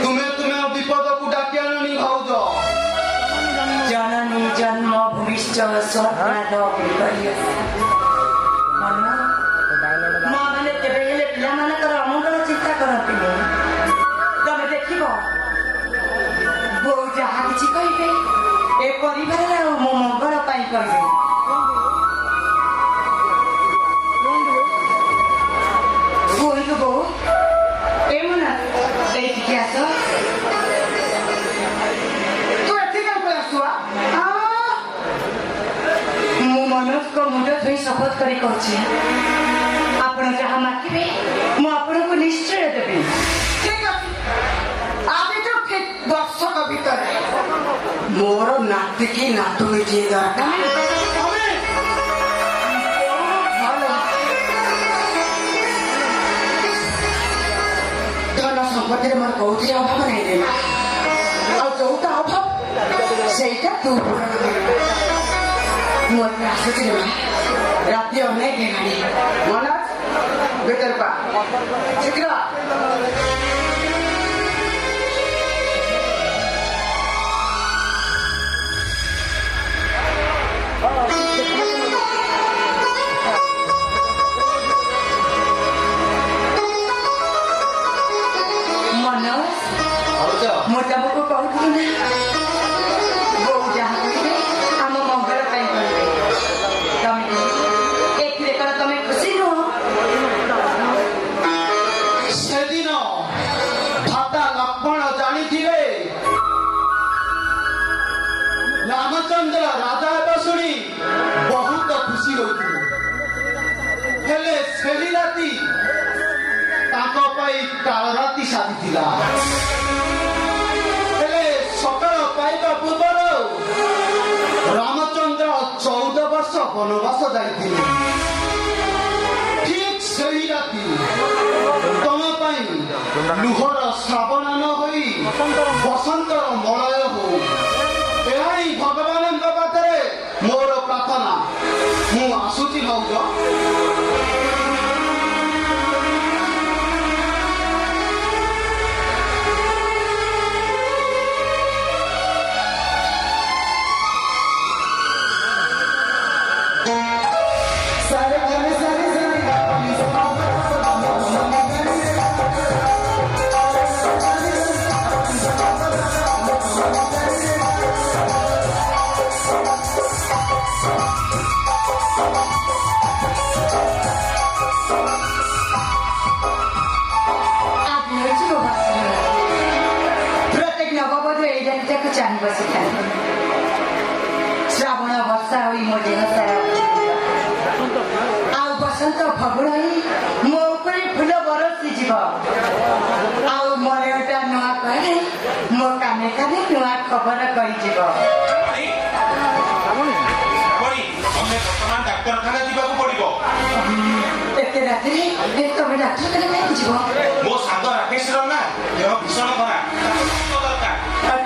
ତୁମେ ବିପଦକୁ ଡାକି ଆଣନି ଭାଉଜ। ଜନନୀ ଜନ୍ମ ଭୂମିଶ୍ଚ ସ୍ୱପ୍ନାଦ ମା ମାନେ କେବେ ହେଲେ ପିଲାମାନଙ୍କର ଅମଙ୍ଗଳ ଚିନ୍ତା କରନ୍ତିନି। ତମେ ଦେଖିବ ବୋଉ ଯାହା କିଛି କହିବେ ଏ ପରିବାର ଆଉ ମୋ ମଙ୍ଗଳ ପାଇଁ କହିବେ। କୁହନ୍ତୁ ବୋଉ ଏ ମୁନା ଏଇଠିକି ଆସ। ତୁ ଏଠି କାଇଁ ଆସୁଆ? ମୁଁ ମନୋଜଙ୍କ ମୁଣ୍ଡ ଏଥିପାଇଁ ଶପଥ କରି କହୁଛି ଆପଣ ଯାହା ମାଗିବେ ମୁଁ ଆପଣଙ୍କୁ ନିଶ୍ଚୟ ଦେବି। ଠିକ ଅଛି ଆମେ ତ ଠିକ ବର୍ଷକ ଭିତରେ ମୋର ନାତିକି ନାତୁଣୀଟିଏ ଦରକାର। ଧନ ସମ୍ପତ୍ତିରେ ମୋର କୋଉଥିରେ ଅଭାବ ନାହିଁ ରେ ମା। ଆଉ ଯୋଉଟା ଅଭାବ ସେଇଟା ତୁ ପୂରଣ କରିବୁ। ମୁଁ ଏବେ ଆସୁଛି ରେ ମା। ରାତି ଅନେକ ହେଲାଣି। ମନୋଜ ଭିତରେ ପା ଶୀଘ୍ର। ମୁଁ ତମକୁ କହୁଥିଲି ନା ବୋଉ ଯାହା କହିବେ ଆମ ମଙ୍ଗଳ ପାଇଁ କହିବେ। ତମେ ଏଥିରେ କଣ ତମେ ଖୁସି ନୁହଁ? ସେଦିନ ଭ୍ରାତା ଲକ୍ଷ୍ମଣ ଜାଣିଥିଲେ ରାମଚନ୍ଦ୍ର ରାଜା ହେବା ଶୁଣି ବହୁତ ଖୁସି ହୋଇଥିଲେ। ହେଲେ ସେହି ରାତି ତାଙ୍କ ପାଇଁ କାଳରାତି ସାଜିଥିଲା। ସକାଳ ପାଇବା ପୂର୍ବରୁ ରାମଚନ୍ଦ୍ର 14 ବର୍ଷ ବନବାସ ଯାଇଥିଲେ। ଠିକ ସେହି ରାତି ତମ ପାଇଁ ଲୁହର ଶ୍ରାବଣ ନ ହୋଇ ବସନ୍ତର ମଳୟ ହଉ, ଏହା ହିଁ ଭଗବାନଙ୍କ ପାଖରେ ମୋର ପ୍ରାର୍ଥନା। ମୁଁ ଆସୁଛି ଭାଉଜ। ଚାହିଁ ବସିଥାନ୍ତି। ଶ୍ରାବଣ ବର୍ଷା ହୋଇ ମୋ ଦେହ ସାରା ଆଉ ବସନ୍ତ ଫଗୁଣ ହୋଇ ମୋ ଉପରେ ଫୁଲ ବରସିଯିବ। ଆଉ ମଳୟଟା ନୂଆ କରେ ମୋ କାନେ କାନେ ନୂଆ ଖବର କରିଯିବ। ବର୍ତ୍ତମାନ ଡାକ୍ତରଖାନା ଯିବାକୁ ପଡିବ। ଏତେ ରାତିରେ ତମେ ଡାକ୍ତରଖାନା କାହିଁକି ଯିବ? ମୋ ସାଙ୍ଗ ରାକେଶର ନା ଦେହ ଭୀଷଣ ଖରାପ, ଦରକାର।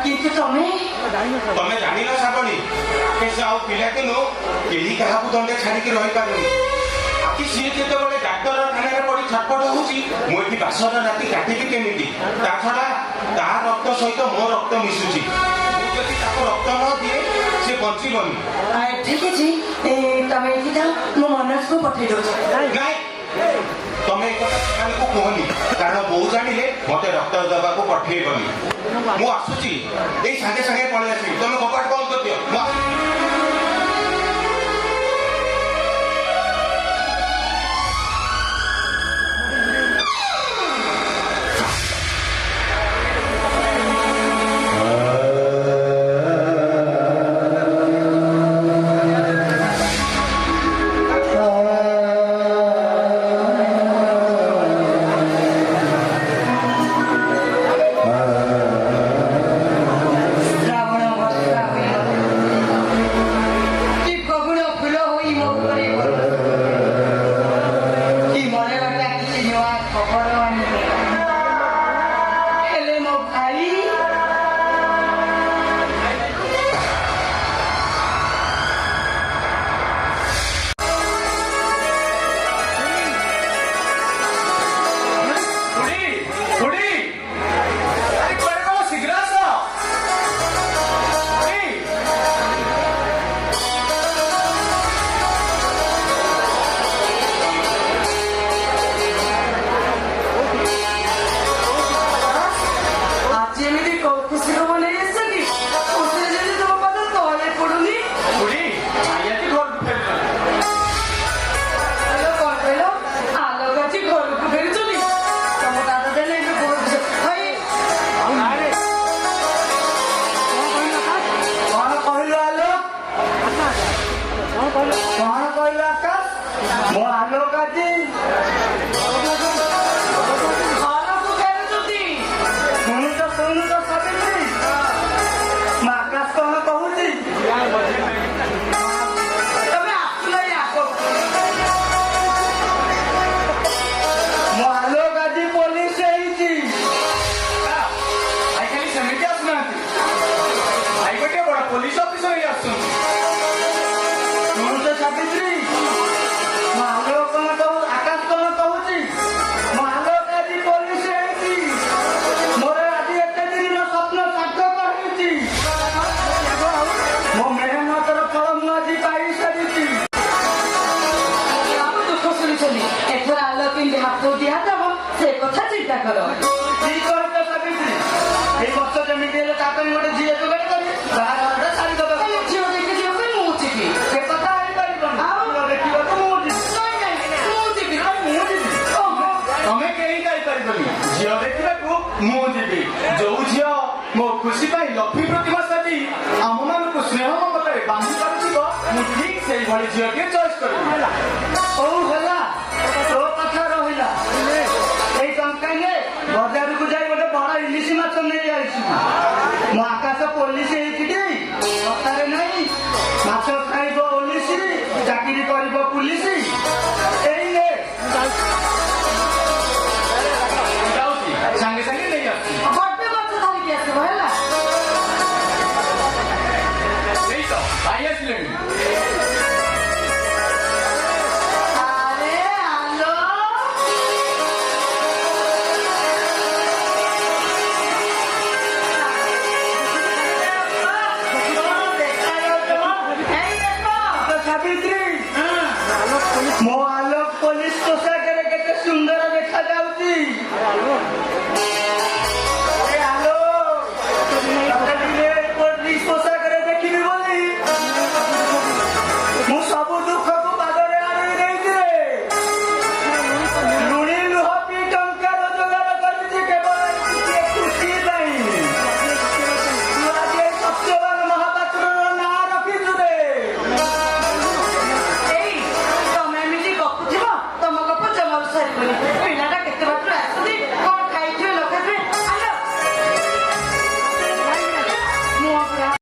କିନ୍ତୁ ତମେ ଜାଣିନ ଶ୍ରାବଣୀ, ରାକେଶ ଆଉ ପିଲାଦିନୁ କେହି କାହାକୁ ଦଣ୍ଡେ ଛାଡିକି ରହିପାରୁନି। ଆଜି ସିଏ ଯେତେବେଳେ ଡାକ୍ତରଖାନାରେ ପଡି ଛଟପଟ ହଉଛି, ମୁଁ ଏଠି ବାସର ରାତି କାଟିବି କେମିତି? ତା ଛଡା ତା ରକ୍ତ ସହିତ ମୋ ରକ୍ତ ମିଶୁଛି। ମୁଁ ଯଦି ତାକୁ ରକ୍ତ ନ ଦିଏ ସେ ବଞ୍ଚିବନି। ଠିକ ଅଛି, ତମେ ଏଠି ଥାଅ, ମୁଁ ମନୋଜକୁ ପଠେଇ ଦଉଛି। ନାଇଁ, ତମେ ଏ କଥା ସେମାନଙ୍କୁ କୁହନି, କାରଣ ବୋଉ ଜାଣିଲେ ମତେ ରକ୍ତ ଦେବାକୁ ପଠେଇବନି। ମୁଁ ଆସୁଛି, ଏଇ ସାଙ୍ଗେ ସାଙ୍ଗେ ପଳେଇ ଆସିବି। ତମେ କବାଟ ବନ୍ଦ କରିଦିଅ। କଣ କହିଲ ଆକାଶ? ମୋ ଆଲୋକ ଆଜି ଘରକୁ ଫେରୁଛନ୍ତି। ଶୁଣୁଛ ସାବିତ୍ରୀ ମୁଁ ଆକାଶ କଣ କହୁଛି ତମେ ଆସୁନ ଏଇ ଆଗକୁ। ମୋ ଆଲୋକ ଆଜି ପୋଲିସ ହେଇଛି ଆଇ ଖାଲି ସେମିତି ଆସୁନାହାନ୍ତି ଆଇ ଗୋଟିଏ ବଡ ପୋଲିସ ଅଫିସର ହେଇ ଆସୁଛନ୍ତି ଶୁଣୁଛ ସାବିତ୍ରୀ ମୋ ଆଲୋକ କଣ କହୁ ଆକାଶ କଣ କହୁଛି ମୋ ଆଲୋକ ଆଜି ପୋଲିସ ହେଇଛି ମୋର ଆଜି ଏତେ ଦିନର ସ୍ୱପ୍ନ ସାର୍ଥକ ହେଇଛି ମୋ ମେହନତର ଫଳ ମୁଁ ଆଜି ପାଇସାରିଛି ସବୁ ଦୁଃଖ ଶୁଣିଛନ୍ତି। ଏଥର ଆଲୋକ କେମିତି ହାତକୁ ଦିଆଦବ ସେ କଥା ଚିନ୍ତା କର। ଠିକ କହୁଛ ସାବିତ୍ରୀ ଏଇ ବର୍ଷ ଯେମିତି ହେଲେ ତା ପାଇଁ ଗୋଟେ ଝିଅ ଯୋଗାଡ଼ କରି ବାହାଘରଟା ସାରିଦେବା ଖାଲି ଝିଅ ଦେଖି ଯିବ ପାଇଁ ମୁଁ ଯିବି। ସେ କଥା ହେଇପାରିବନି ଆଉ? ଝିଅ ଦେଖିବାକୁ ମୁଁ ଯିବି ନାଇଁ ନାଇଁ ମୁଁ ଯିବି। ମୁଁ ଯିବି ଓହୋ। ତମେ କେହି ଯାଇପାରିବନି ଝିଅ ଦେଖିବାକୁ ମୁଁ ଯିବି ଯୋଉ ଝିଅ ମୋ ଖୁସି ପାଇଁ ଲକ୍ଷ୍ମୀ ପ୍ରତିମା ସାଜି ଆମମାନଙ୍କୁ ସ୍ନେହ ମମତାରେ ବାନ୍ଧି ପାରୁଥିବ ମୁଁ ଠିକ ସେଇଭଳି ଝିଅଟିଏ ଚଏସ୍ କରିବି ହଉ ହେଲା ତୋ କଥା ରହିଲା ଏଇ ଟଙ୍କା ନେ ବଜାରକୁ ଯାଇ ଗୋଟେ ବଡ ଇଲିଶ ମାଛ ନେଇ ଆସିବି ମୋ ଆକାଶ ପୋଲିସ ହେଇକିଟି କଥାରେ ନାହିଁ ମାଛ ଖାଇବ ଓଲିସି ଚାକିରି କରିବ ପୁଲିସ ଏଇ ନେ ଯାଉଛି ସାଙ୍ଗେ ସାଙ୍ଗେ ନେଇ ଆସୁଛି ବଡ ମାଛ ଧରିକି ଆସିବ ହେଲା। ସେଇ ତ ଭାଇ ଆସିଲେଣି ଆରେ ଆଲୋ ସାବିତ୍ରୀ ମୋ ଆଲୋକ ପୋଲିସ କୋଷା